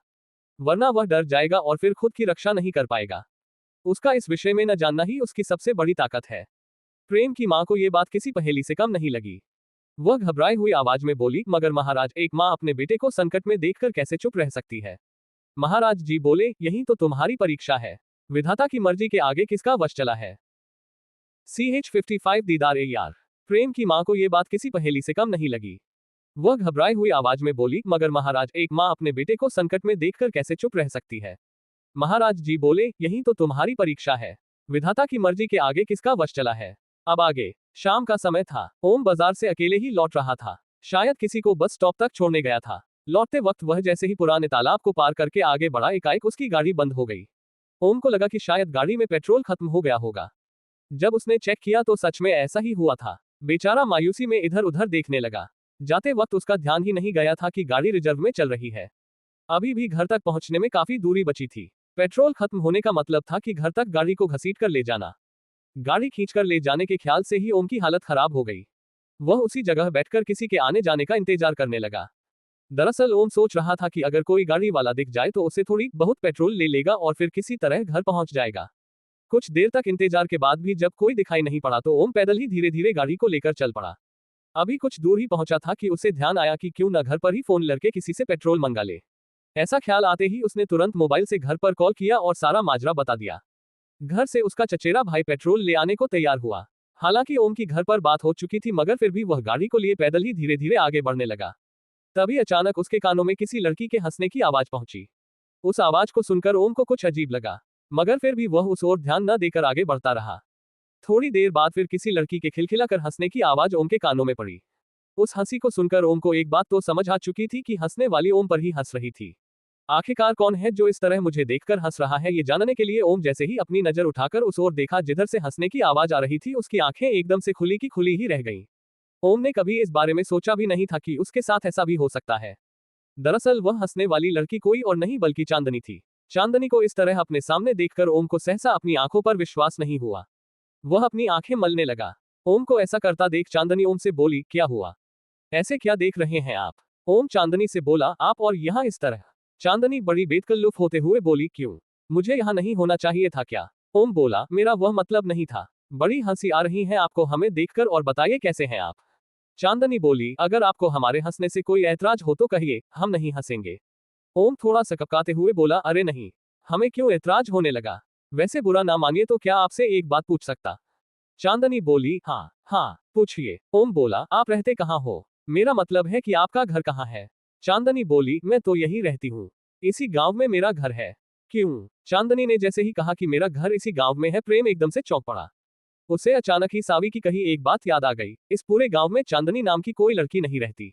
वरना वह डर जाएगा और फिर खुद की रक्षा नहीं कर पाएगा। उसका इस विषय में न जानना ही उसकी सबसे बड़ी ताकत है। प्रेम की मां को यह बात किसी पहेली से कम नहीं लगी। वह घबराई हुई आवाज में बोली, मगर महाराज एक मां अपने बेटे को संकट में देखकर कैसे चुप रह सकती है? महाराज जी बोले, यही तो तुम्हारी परीक्षा है। विधाता की मर्जी के आगे किसका वश चला है? CH55 दीदार ए यार। प्रेम की मां को यह बात किसी पहेली से कम नहीं लगी। वह घबराई हुई आवाज में बोली, मगर महाराज एक मां अपने बेटे को संकट में देखकर कैसे चुप रह सकती है? महाराज जी बोले, यही तो तुम्हारी परीक्षा है। विधाता की मर्जी के आगे किसका वश चला है? अब आगे शाम का समय था। ओम बाजार से अकेले ही लौट रहा था। शायद किसी को बस स्टॉप तक छोड़ने गया था। लौटते वक्त वह जैसे ही पुराने तालाब को पार करके आगे बढ़ा, एकाएक उसकी गाड़ी बंद हो गई। ओम को लगा कि शायद गाड़ी में पेट्रोल खत्म हो गया होगा। जब उसने चेक किया तो सच में ऐसा ही हुआ था। बेचारा मायूसी में इधर उधर देखने लगा। जाते वक्त उसका ध्यान ही नहीं गया था कि गाड़ी रिजर्व में चल रही है। अभी भी घर तक पहुंचने में काफी दूरी बची थी। पेट्रोल खत्म होने का मतलब था कि घर तक गाड़ी को घसीट कर ले जाना। गाड़ी खींचकर ले जाने के ख्याल से ही ओम की हालत खराब हो गई। वह उसी जगह बैठकर किसी के आने जाने का इंतजार करने लगा। दरअसल ओम सोच रहा था कि अगर कोई गाड़ी वाला दिख जाए तो उसे थोड़ी बहुत पेट्रोल ले लेगा और फिर किसी तरह घर पहुंच जाएगा। कुछ देर तक इंतजार के बाद भी जब कोई दिखाई नहीं पड़ा तो ओम पैदल ही धीरे धीरे गाड़ी को लेकर चल पड़ा। अभी कुछ दूर ही पहुंचा था कि उसे ध्यान आया कि क्यों न घर पर ही फोन करके किसी से पेट्रोल मंगा ले। ऐसा ख्याल आते ही उसने तुरंत मोबाइल से घर पर कॉल किया और सारा माजरा बता दिया। घर से उसका चचेरा भाई पेट्रोल ले आने को तैयार हुआ। हालांकि ओम की घर पर बात हो चुकी थी, मगर फिर भी वह गाड़ी को लिए पैदल ही धीरे धीरे आगे बढ़ने लगा। तभी अचानक उसके कानों में किसी लड़की के हंसने की आवाज पहुंची। उस आवाज को सुनकर ओम को कुछ अजीब लगा, मगर फिर भी वह उस ओर ध्यान न देकर आगे बढ़ता रहा। थोड़ी देर बाद फिर किसी लड़की के खिलखिलाकर हंसने की आवाज ओम के कानों में पड़ी। उस हंसी को सुनकर ओम को एक बात तो समझ आ चुकी थी कि हंसने वाली ओम पर ही हंस रही थी। आखिरकार कौन है जो इस तरह मुझे देखकर हंस रहा है, ये जानने के लिए ओम जैसे ही अपनी नजर उठाकर उस ओर देखा जिधर से हंसने की आवाज आ रही थी, उसकी आंखें एकदम से खुली की खुली ही रह गईं। ओम ने कभी इस बारे में सोचा भी नहीं था कि उसके साथ ऐसा भी हो सकता है। दरअसल वह हंसने वाली लड़की कोई और नहीं बल्कि चांदनी थी। चांदनी को इस तरह अपने सामने देखकर ओम को सहसा अपनी आंखों पर विश्वास नहीं हुआ। वह अपनी आंखें मलने लगा। ओम को ऐसा करता देख चांदनी ओम से बोली, क्या हुआ? ऐसे क्या देख रहे हैं आप? ओम चांदनी से बोला, आप और यहाँ इस तरह। चांदनी बड़ी बेतकल्लुफ होते हुए बोली, क्यों? मुझे यहाँ नहीं होना चाहिए था क्या? ओम बोला, मेरा वह मतलब नहीं था। बड़ी हंसी आ रही है आपको हमें देखकर, और बताइए कैसे हैं आप? चांदनी बोली, अगर आपको हमारे हंसने से कोई ऐतराज हो तो कहिए, हम नहीं हंसेंगे। ओम थोड़ा सकपकाते हुए बोला, अरे नहीं, हमें क्यों ऐतराज होने लगा? वैसे बुरा ना मानिए तो क्या आपसे एक बात पूछ सकता? चांदनी बोली, हाँ हाँ पूछिए। ओम बोला, आप रहते कहाँ हो? मेरा मतलब है कि आपका घर कहाँ है? चांदनी बोली, मैं तो यहीं रहती हूँ। इसी गांव में मेरा घर है। क्यों? चांदनी ने जैसे ही कहा कि मेरा घर इसी गांव में है, प्रेम एकदम से चौंक पड़ा। उसे अचानक ही सावी की कही एक बात याद आ गई। इस पूरे गांव में चांदनी नाम की कोई लड़की नहीं रहती।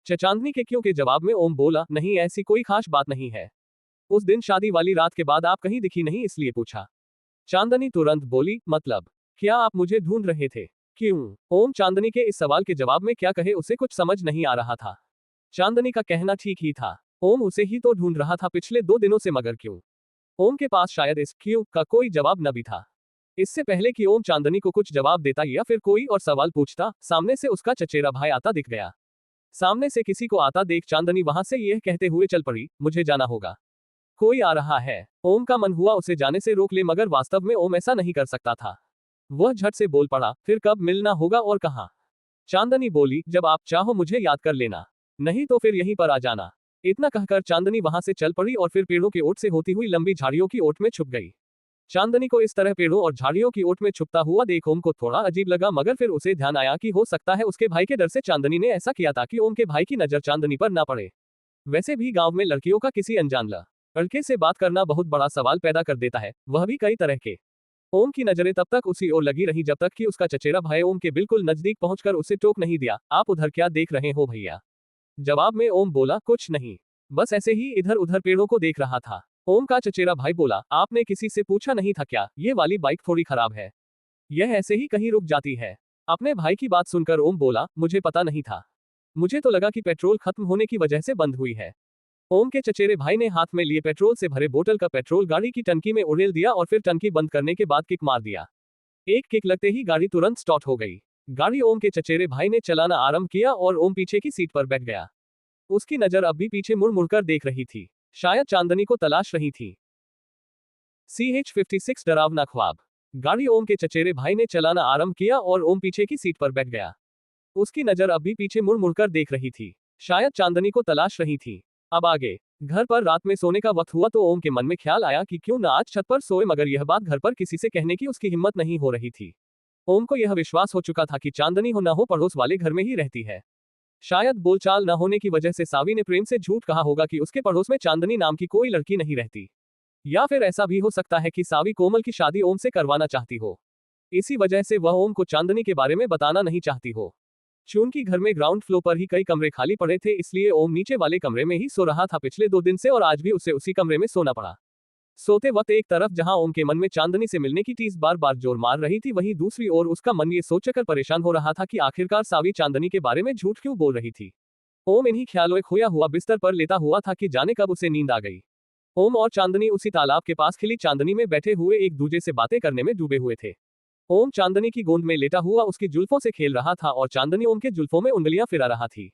चांदनी के क्यों के जवाब में ओम बोला, नहीं ऐसी कोई खास बात नहीं है। उस दिन शादी वाली रात के बाद आप कहीं दिखी नहीं इसलिए पूछा। चांदनी तुरंत बोली, मतलब क्या आप मुझे ढूंढ रहे थे? क्यों? ओम चांदनी के इस सवाल के जवाब में क्या कहे उसे कुछ समझ नहीं आ रहा था। चांदनी का कहना ठीक ही था। ओम उसे ही तो ढूंढ रहा था पिछले 2 दिनों से, मगर क्यों? ओम के पास शायद इस क्यों का कोई जवाब न भी था। इससे पहले कि ओम चांदनी को कुछ जवाब देता या फिर कोई और सवाल पूछता, सामने से उसका चचेरा भाई आता दिख गया। सामने से किसी को आता देख चांदनी वहां से यह कहते हुए चल पड़ी, मुझे जाना होगा। कोई आ रहा है। ओम का मन हुआ उसे जाने से रोक ले, मगर वास्तव में ओम ऐसा नहीं कर सकता था। वह झट से बोल पड़ा, फिर कब मिलना होगा और कहाँ? चांदनी बोली, जब आप चाहो मुझे याद कर लेना, नहीं तो फिर यहीं पर आ जाना। इतना कहकर चांदनी वहां से चल पड़ी और फिर पेड़ों की ओट से होती हुई लंबी झाड़ियों की ओट में छुप गई। चांदनी को इस तरह पेड़ों और झाड़ियों की ओट में छुपता हुआ देख ओम को थोड़ा अजीब लगा, मगर फिर उसे ध्यान आया कि हो सकता है उसके भाई के डर से चांदनी ने ऐसा किया ताकि ओम के भाई की नजर चांदनी पर ना पड़े। वैसे भी गांव में लड़कियों का किसी अनजान लड़के से बात करना बहुत बड़ा सवाल पैदा कर देता है, वह भी कई तरह के। ओम की नजरें तब तक उसी ओर लगी रही जब तक कि उसका चचेरा भाई ओम के बिल्कुल नजदीक पहुंचकर उसे टोक नहीं दिया, आप उधर क्या देख रहे हो भैया? जवाब में ओम बोला, कुछ नहीं, बस ऐसे ही इधर उधर पेड़ों को देख रहा था। ओम का चचेरा भाई बोला, आपने किसी से पूछा नहीं था क्या, ये वाली बाइक थोड़ी खराब है, यह ऐसे ही कहीं रुक जाती है? अपने भाई की बात सुनकर ओम बोला, मुझे पता नहीं था, मुझे तो लगा कि पेट्रोल खत्म होने की वजह से बंद हुई है। ओम के चचेरे भाई ने हाथ में लिए पेट्रोल से भरे बोतल का पेट्रोल गाड़ी की टंकी में उड़ेल दिया और फिर टंकी बंद करने के बाद किक मार दिया। एक किक लगते ही गाड़ी तुरंत स्टार्ट हो गई। गाड़ी ओम के चचेरे भाई ने चलाना आरंभ किया और ओम पीछे की सीट पर बैठ गया। उसकी नजर अब भी पीछे मुड़ मुड़कर देख रही थी, शायद चांदनी को तलाश रही थी। CH-56 डरावना ख्वाब। गाड़ी ओम के चचेरे भाई ने चलाना आरंभ किया और ओम पीछे की सीट पर बैठ गया। उसकी नजर अब भी पीछे मुड़ मुड़कर देख रही थी, शायद चांदनी को तलाश रही थी। अब आगे घर पर रात में सोने का वक्त हुआ तो ओम के मन में ख्याल आया कि क्यों न आज छत पर सोए, मगर यह बात घर पर किसी से कहने की उसकी हिम्मत नहीं हो रही थी। ओम को यह विश्वास हो चुका था कि चांदनी हो ना हो पड़ोस वाले घर में ही रहती है। शायद बोलचाल न होने की वजह से सावी ने प्रेम से झूठ कहा होगा कि उसके पड़ोस में चांदनी नाम की कोई लड़की नहीं रहती। या फिर ऐसा भी हो सकता है कि सावी कोमल की शादी ओम से करवाना चाहती हो। इसी वजह से वह ओम को चांदनी के बारे में बताना नहीं चाहती हो। चूंकि घर में ग्राउंड फ्लोर पर ही कई कमरे खाली पड़े थे, इसलिए ओम नीचे वाले कमरे में ही सो रहा था पिछले 2 दिन से, और आज भी उसे उसी कमरे में सोना पड़ा। सोते वक्त एक तरफ जहां ओम के मन में चांदनी से मिलने की टीस बार बार जोर मार रही थी, वहीं दूसरी ओर उसका मन ये सोचकर परेशान हो रहा था कि आखिरकार सावी चांदनी के बारे में झूठ क्यों बोल रही थी। ओम इन्हीं ख्यालों में खोया हुआ बिस्तर पर लेटा हुआ था कि जाने कब उसे नींद आ गई। ओम और चांदनी उसी तालाब के पास खिली चांदनी में बैठे हुए एक दूसरे से बातें करने में डूबे हुए थे। ओम चांदनी की गोंद में लेटा हुआ उसकी जुल्फों से खेल रहा था और चांदनी ओम के जुल्फों में उंगलियां फिरा रहा थी।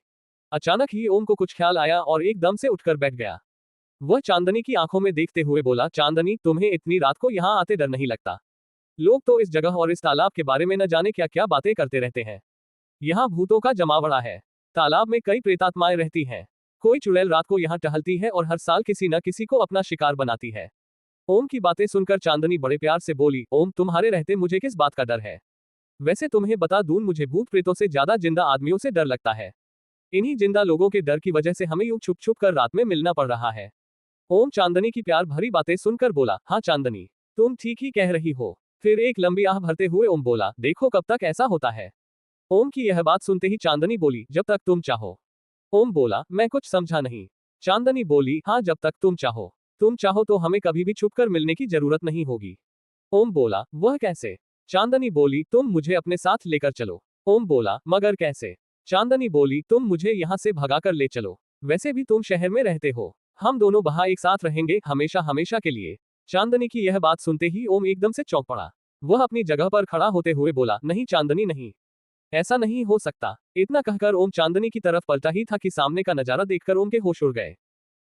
अचानक ही ओम को कुछ ख्याल आया और एकदम से उठकर बैठ गया। वह चांदनी की आंखों में देखते हुए बोला, चांदनी, तुम्हें इतनी रात को यहाँ आते डर नहीं लगता? लोग तो इस जगह और इस तालाब के बारे में न जाने क्या क्या बातें करते रहते हैं। यहाँ भूतों का जमावड़ा है। तालाब में कई प्रेतात्माएं रहती हैं। कोई चुड़ैल रात को यहाँ टहलती है और हर साल किसी न किसी को अपना शिकार बनाती है। ओम की बातें सुनकर चांदनी बड़े प्यार से बोली, ओम, तुम्हारे रहते मुझे किस बात का डर है? वैसे तुम्हें बता दूं, मुझे भूत प्रेतों से ज्यादा जिंदा आदमियों से डर लगता है। इन्हीं जिंदा लोगों के डर की वजह से हमें यूं छुप छुप कर रात में मिलना पड़ रहा है। ओम चांदनी की प्यार भरी बातें सुनकर बोला, हाँ चांदनी, तुम ठीक ही कह रही हो। फिर एक लंबी आह भरते हुए ओम बोला, देखो कब तक ऐसा होता है। ओम की यह बात सुनते ही चांदनी बोली, जब तक तुम चाहो। ओम बोला, मैं कुछ समझा नहीं। चांदनी बोली, हाँ, जब तक तुम चाहो। तुम चाहो तो हमें कभी भी छुपकर मिलने की जरूरत नहीं होगी। ओम बोला, वह कैसे? चांदनी बोली, तुम मुझे अपने साथ लेकर चलो। ओम बोला, मगर कैसे? चांदनी बोली, तुम मुझे यहाँ से भगाकर ले चलो। वैसे भी तुम शहर में रहते हो, हम दोनों वहां एक साथ रहेंगे हमेशा हमेशा के लिए। चांदनी की यह बात सुनते ही ओम एकदम से चौंक पड़ा। वह अपनी जगह पर खड़ा होते हुए बोला, नहीं चांदनी, नहीं, ऐसा नहीं हो सकता। इतना कहकर ओम चांदनी की तरफ पलटा ही था कि सामने का नजारा देखकर ओम के होश उड़ गए।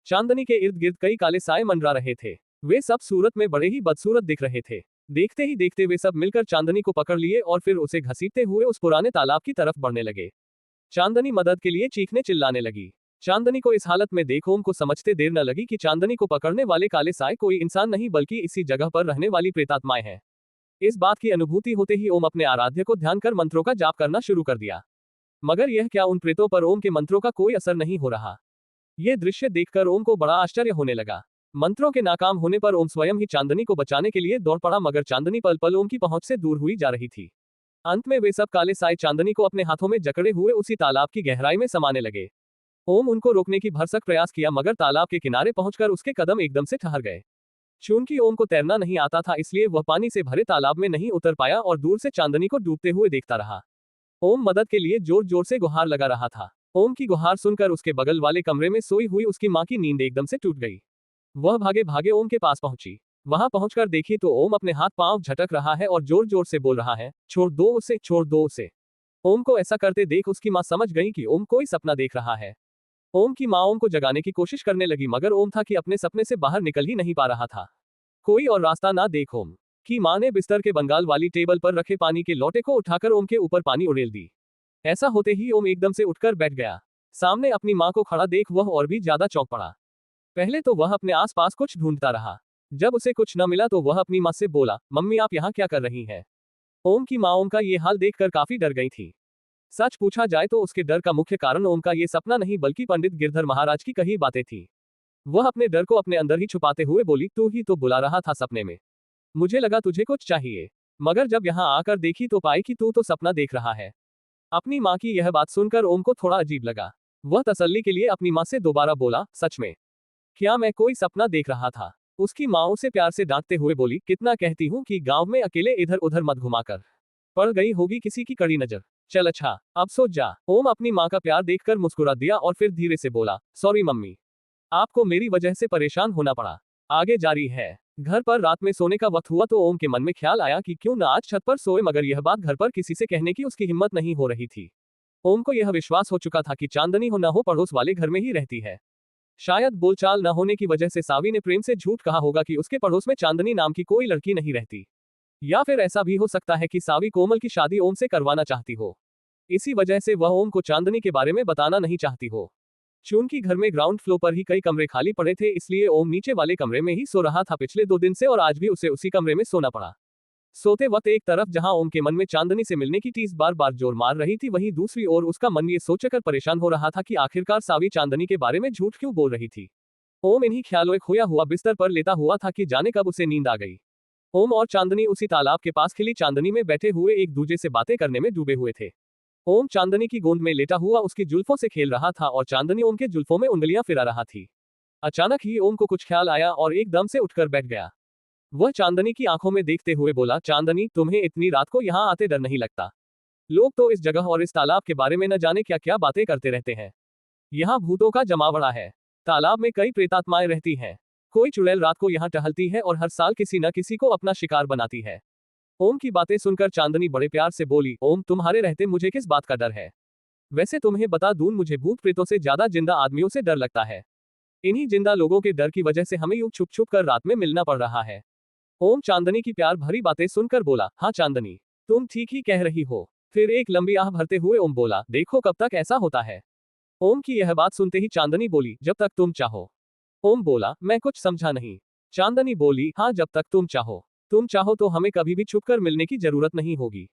चांदनी के इर्द गिर्द कई काले साए मंडरा रहे थे। वे सब सूरत में बड़े ही बदसूरत दिख रहे थे। देखते ही देखते वे सब मिलकर चांदनी को पकड़ लिए और फिर उसे घसीटते हुए उस पुराने तालाब की तरफ बढ़ने लगे। चांदनी मदद के लिए चीखने चिल्लाने लगी। चांदनी को इस हालत में देख ओम को समझते देर न लगी कि चांदनी को पकड़ने वाले काले साए कोई इंसान नहीं बल्कि इसी जगह पर रहने वाली प्रेतात्माएं हैं। इस बात की अनुभूति होते ही ओम अपने आराध्य को ध्यान कर मंत्रों का जाप करना शुरू कर दिया। मगर यह क्या, उन प्रेतों पर ओम के मंत्रों का कोई असर नहीं हो रहा। यह दृश्य देखकर ओम को बड़ा आश्चर्य होने लगा। मंत्रों के नाकाम होने पर ओम स्वयं ही चांदनी को बचाने के लिए दौड़ पड़ा, मगर चांदनी पल पल ओम की पहुंच से दूर हुई जा रही थी। अंत में वे सब काले साए चांदनी को अपने हाथों में जकड़े हुए उसी तालाब की गहराई में समाने लगे। ओम उनको रोकने की भरसक प्रयास किया, मगर तालाब के किनारे पहुंचकर उसके कदम एकदम से ठहर गए। चूंकि ओम को तैरना नहीं आता था, इसलिए वह पानी से भरे तालाब में नहीं उतर पाया और दूर से चांदनी को डूबते हुए देखता रहा। ओम मदद के लिए जोर जोर से गुहार लगा रहा था। ओम की गुहार सुनकर उसके बगल वाले कमरे में सोई हुई उसकी मां की नींद एकदम से टूट गई। वह भागे भागे ओम के पास पहुंची। वहां पहुंचकर देखी तो ओम अपने हाथ पांव झटक रहा है और जोर जोर से बोल रहा है, छोड़ दो उसे, छोड़ दो उसे। ओम को ऐसा करते देख उसकी मां समझ गई कि ओम कोई सपना देख रहा है। ओम की मां ओम को जगाने की कोशिश करने लगी, मगर ओम था कि अपने सपने से बाहर निकल ही नहीं पा रहा था। कोई और रास्ता ना देख ओम की मां ने बिस्तर के बंगाल वाली टेबल पर रखे पानी के लोटे को उठाकर ओम के ऊपर पानी उड़ेल दी। ऐसा होते ही ओम एकदम से उठकर बैठ गया। सामने अपनी मां को खड़ा देख वह और भी ज्यादा चौंक पड़ा। पहले तो वह अपने आसपास कुछ ढूंढता रहा। जब उसे कुछ न मिला तो वह अपनी मां से बोला, मम्मी आप यहाँ क्या कर रही हैं? ओम की मां ओम का ये हाल देखकर काफी डर गई थी। सच पूछा जाए तो उसके डर का मुख्य कारण ओम का ये सपना नहीं बल्कि पंडित गिरधर महाराज की कही बातें थी। वह अपने डर को अपने अंदर ही छुपाते हुए बोली, तू ही तो बुला रहा था सपने में। मुझे लगा तुझे कुछ चाहिए, मगर जब यहाँ आकर देखी तो पाई कि तू तो सपना देख रहा है। अपनी माँ की यह बात सुनकर ओम को थोड़ा अजीब लगा। वह तसल्ली के लिए अपनी माँ से दोबारा बोला, सच में क्या मैं कोई सपना देख रहा था? उसकी माँ उसे प्यार से डांटते हुए बोली, कितना कहती हूँ कि गांव में अकेले इधर उधर मत घुमाकर, पड़ गई होगी किसी की कड़ी नजर। चल अच्छा, अब सो जा। ओम अपनी माँ का प्यार देखकर मुस्कुरा दिया और फिर धीरे से बोला, सॉरी मम्मी, आपको मेरी वजह से परेशान होना पड़ा। आगे जारी है। घर पर रात में सोने का वक्त हुआ तो ओम के मन में ख्याल आया कि क्यों न आज छत पर सोए, मगर यह बात घर पर किसी से कहने की उसकी हिम्मत नहीं हो रही थी। ओम को यह विश्वास हो चुका था कि चांदनी हो न हो पड़ोस वाले घर में ही रहती है। शायद बोलचाल न होने की वजह से सावी ने प्रेम से झूठ कहा होगा कि उसके पड़ोस में चांदनी नाम की कोई लड़की नहीं रहती। या फिर ऐसा भी हो सकता है कि सावी कोमल की शादी ओम से करवाना चाहती हो। इसी वजह से वह ओम को चांदनी के बारे में बताना नहीं चाहती हो। चूंकि घर में ग्राउंड फ्लोर पर ही कई कमरे खाली पड़े थे, इसलिए ओम नीचे वाले कमरे में ही सो रहा था पिछले 2 दिन से, और आज भी उसे उसी कमरे में सोना पड़ा। सोते वक्त एक तरफ जहां ओम के मन में चांदनी से मिलने की टीस बार बार जोर मार रही थी, वहीं दूसरी ओर उसका मन ये सोचकर परेशान हो रहा था कि आखिरकार सावी चांदनी के बारे में झूठ क्यों बोल रही थी। ओम इन्हीं ख्यालों में खोया हुआ बिस्तर पर लेटा हुआ था कि जाने कब उसे नींद आ गई। ओम और चांदनी उसी तालाब के पास खिली चांदनी में बैठे हुए एक दूजे से बातें करने में डूबे हुए थे। ओम चांदनी की गोंद में लेटा हुआ उसकी जुल्फों से खेल रहा था और चांदनी ओम के जुल्फों में उंगलियां फिरा रहा थी। अचानक ही ओम को कुछ ख्याल आया और एकदम से उठकर बैठ गया। वह चांदनी की आंखों में देखते हुए बोला, चांदनी, तुम्हें इतनी रात को यहाँ आते डर नहीं लगता? लोग तो इस जगह और इस तालाब के बारे में न जाने क्या क्या बातें करते रहते हैं। यहाँ भूतों का जमावड़ा है। तालाब में कई प्रेतात्माएं रहती हैं। कोई चुड़ैल रात को यहाँ टहलती है और हर साल किसी न किसी को अपना शिकार बनाती है। ओम की बातें सुनकर चांदनी बड़े प्यार से बोली, ओम, तुम्हारे रहते मुझे किस बात का डर है? वैसे तुम्हें बता दूं, मुझे भूत प्रेतों से ज्यादा जिंदा आदमियों से डर लगता है। इन्हीं जिंदा लोगों के डर की वजह से हमें यूं छुप छुप कर रात में मिलना पड़ रहा है। ओम चांदनी की प्यार भरी बातें सुनकर बोला, हाँ चांदनी, तुम ठीक ही कह रही हो। फिर एक लंबी आह भरते हुए ओम बोला, देखो कब तक ऐसा होता है। ओम की यह बात सुनते ही चांदनी बोली, जब तक तुम चाहो। ओम बोला, मैं कुछ समझा नहीं। चांदनी बोली, हाँ, जब तक तुम चाहो। तुम चाहो तो हमें कभी भी छुपकर मिलने की जरूरत नहीं होगी।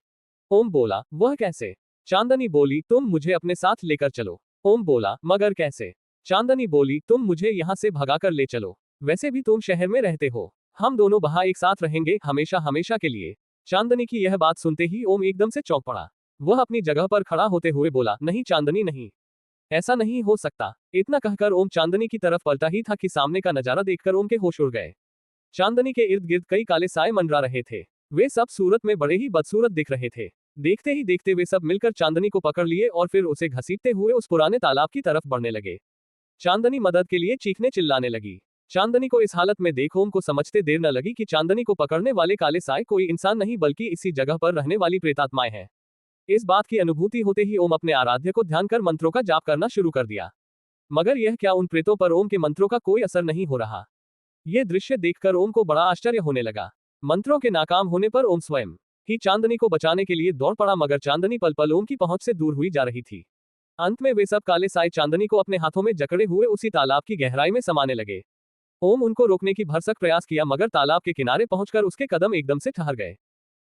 ओम बोला, वह कैसे? चांदनी बोली, तुम मुझे अपने साथ लेकर चलो। ओम बोला, मगर कैसे? चांदनी बोली, तुम मुझे यहाँ से भगाकर ले चलो। वैसे भी तुम शहर में रहते हो। हम दोनों वहां एक साथ रहेंगे, हमेशा हमेशा के लिए। चांदनी की यह बात सुनते ही ओम एकदम से चौंक पड़ा। वह अपनी जगह पर खड़ा होते हुए बोला, नहीं चांदनी, नहीं, ऐसा नहीं हो सकता। इतना कहकर ओम चांदनी की तरफ पलटा ही था कि सामने का नजारा देखकर ओम के होश उड़ गए। चांदनी के इर्द गिर्द कई काले साए मंडरा रहे थे। वे सब सूरत में बड़े ही बदसूरत दिख रहे थे। देखते ही देखते वे सब मिलकर चांदनी को पकड़ लिए और फिर उसे घसीटते हुए उस पुराने तालाब की तरफ बढ़ने लगे। चांदनी मदद के लिए चीखने चिल्लाने लगी। चांदनी को इस हालत में देख ओम को समझते देर न लगी कि चांदनी को पकड़ने वाले काले साए कोई इंसान नहीं बल्कि इसी जगह पर रहने वाली प्रेतात्माएं हैं। इस बात की अनुभूति होते ही ओम अपने आराध्य को ध्यान कर मंत्रों का जाप करना शुरू कर दिया। मगर यह क्या, उन प्रेतों पर ओम के मंत्रों का कोई असर नहीं हो रहा। यह दृश्य देखकर ओम को बड़ा आश्चर्य होने लगा। मंत्रों के नाकाम होने पर ओम स्वयं ही चांदनी को बचाने के लिए दौड़ पड़ा, मगर चांदनी पल पल ओम की पहुंच से दूर हुई जा रही थी। अंत में वे सब काले साए चांदनी को अपने हाथों में जकड़े हुए उसी तालाब की गहराई में समाने लगे। ओम उनको रोकने की भरसक प्रयास किया, मगर तालाब के किनारे पहुंचकर उसके कदम एकदम से ठहर गए।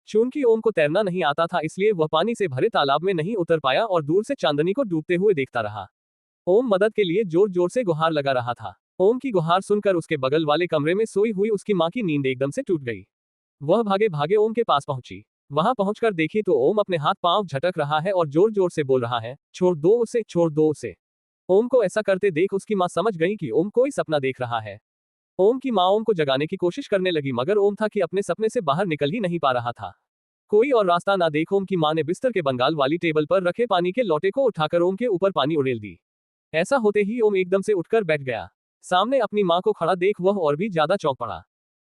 चूंकि ओम को तैरना नहीं आता था, इसलिए वह पानी से भरे तालाब में नहीं उतर पाया और दूर से चांदनी को डूबते हुए देखता रहा। ओम मदद के लिए जोर जोर से गुहार लगा रहा था। ओम की गुहार सुनकर उसके बगल वाले कमरे में सोई हुई उसकी मां की नींद एकदम से टूट गई। वह भागे भागे ओम के पास पहुंची। वहां पहुंचकर देखी तो ओम अपने हाथ पांव झटक रहा है और जोर जोर से बोल रहा है, छोड़ दो उसे, छोड़ दो उसे। ओम को ऐसा करते देख उसकी मां समझ गई कि ओम कोई सपना देख रहा है। ओम की मां ओम को जगाने की कोशिश करने लगी, मगर ओम था कि अपने सपने से बाहर निकल ही नहीं पा रहा था। कोई और रास्ता ना देख ओम की मां ने बिस्तर के बंगाल वाली टेबल पर रखे पानी के लोटे को उठाकर ओम के ऊपर पानी उड़ेल दी। ऐसा होते ही ओम एकदम से उठकर बैठ गया। सामने अपनी मां को खड़ा देख वह और भी ज्यादा चौंक पड़ा।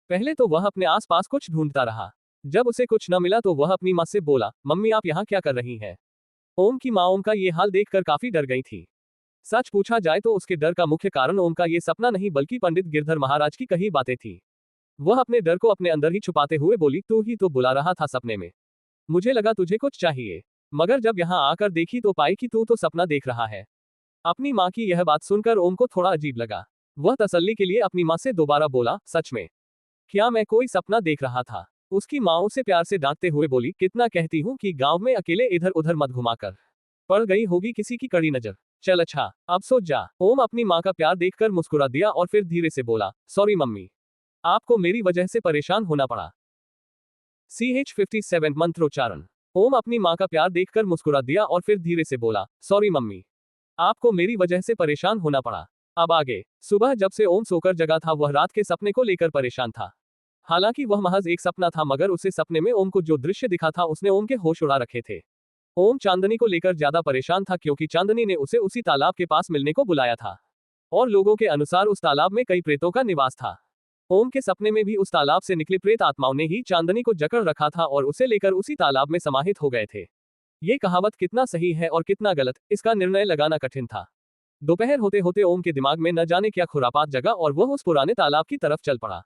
पहले तो वह अपने आसपास कुछ ढूंढता रहा। जब उसे कुछ न मिला तो वह अपनी मां से बोला, मम्मी, आप यहाँ क्या कर रही हैं? ओम की मां ओम का ये हाल देखकर काफी डर गई थी। सच पूछा जाए तो उसके डर का मुख्य कारण ओम का ये सपना नहीं बल्कि पंडित गिरधर महाराज की कही बातें थी। वह अपने डर को अपने अंदर ही छुपाते हुए बोली, तू ही तो बुला रहा था सपने में। मुझे लगा तुझे कुछ चाहिए, मगर जब यहाँ आकर देखी तो पाई कि तू तो सपना देख रहा है। अपनी माँ की यह बात सुनकर ओम को थोड़ा अजीब लगा। वह तसल्ली के लिए अपनी माँ से दोबारा बोला, सच में? क्या मैं कोई सपना देख रहा था? उसकी माँ उसे प्यार से डांटते हुए बोली, कितना कहती हूँ कि गांव में अकेले इधर उधर मत घुमाकर। पड़ गई होगी किसी की कड़ी नजर। चल अच्छा, अब सो जा। ओम अपनी माँ का प्यार देखकर मुस्कुरा दिया और फिर धीरे से बोला, सॉरी मम्मी, आपको मेरी वजह से परेशान होना पड़ा। CH57 मंत्रोच्चारण। ओम अपनी माँ का प्यार देखकर मुस्कुरा दिया और फिर धीरे से बोला, सॉरी मम्मी, आपको मेरी वजह से परेशान होना पड़ा। अब आगे। सुबह जब से ओम सोकर जगा था वह रात के सपने को लेकर परेशान था। हालांकि वह महज एक सपना था, मगर उसे सपने में ओम को जो दृश्य दिखा था उसने ओम के होश उड़ा रखे थे। ओम चांदनी को लेकर ज्यादा परेशान था क्योंकि चांदनी ने उसे उसी तालाब के पास मिलने को बुलाया था और लोगों के अनुसार उस तालाब में कई प्रेतों का निवास था। ओम के सपने में भी उस तालाब से निकली प्रेत आत्माओं ने ही चांदनी को जकड़ रखा था और उसे लेकर उसी तालाब में समाहित हो गए थे। ये कहावत कितना सही है और कितना गलत, इसका निर्णय लगाना कठिन था। दोपहर होते होते ओम के दिमाग में न जाने क्या खुरापात जगा और वह उस पुराने तालाब की तरफ चल पड़ा।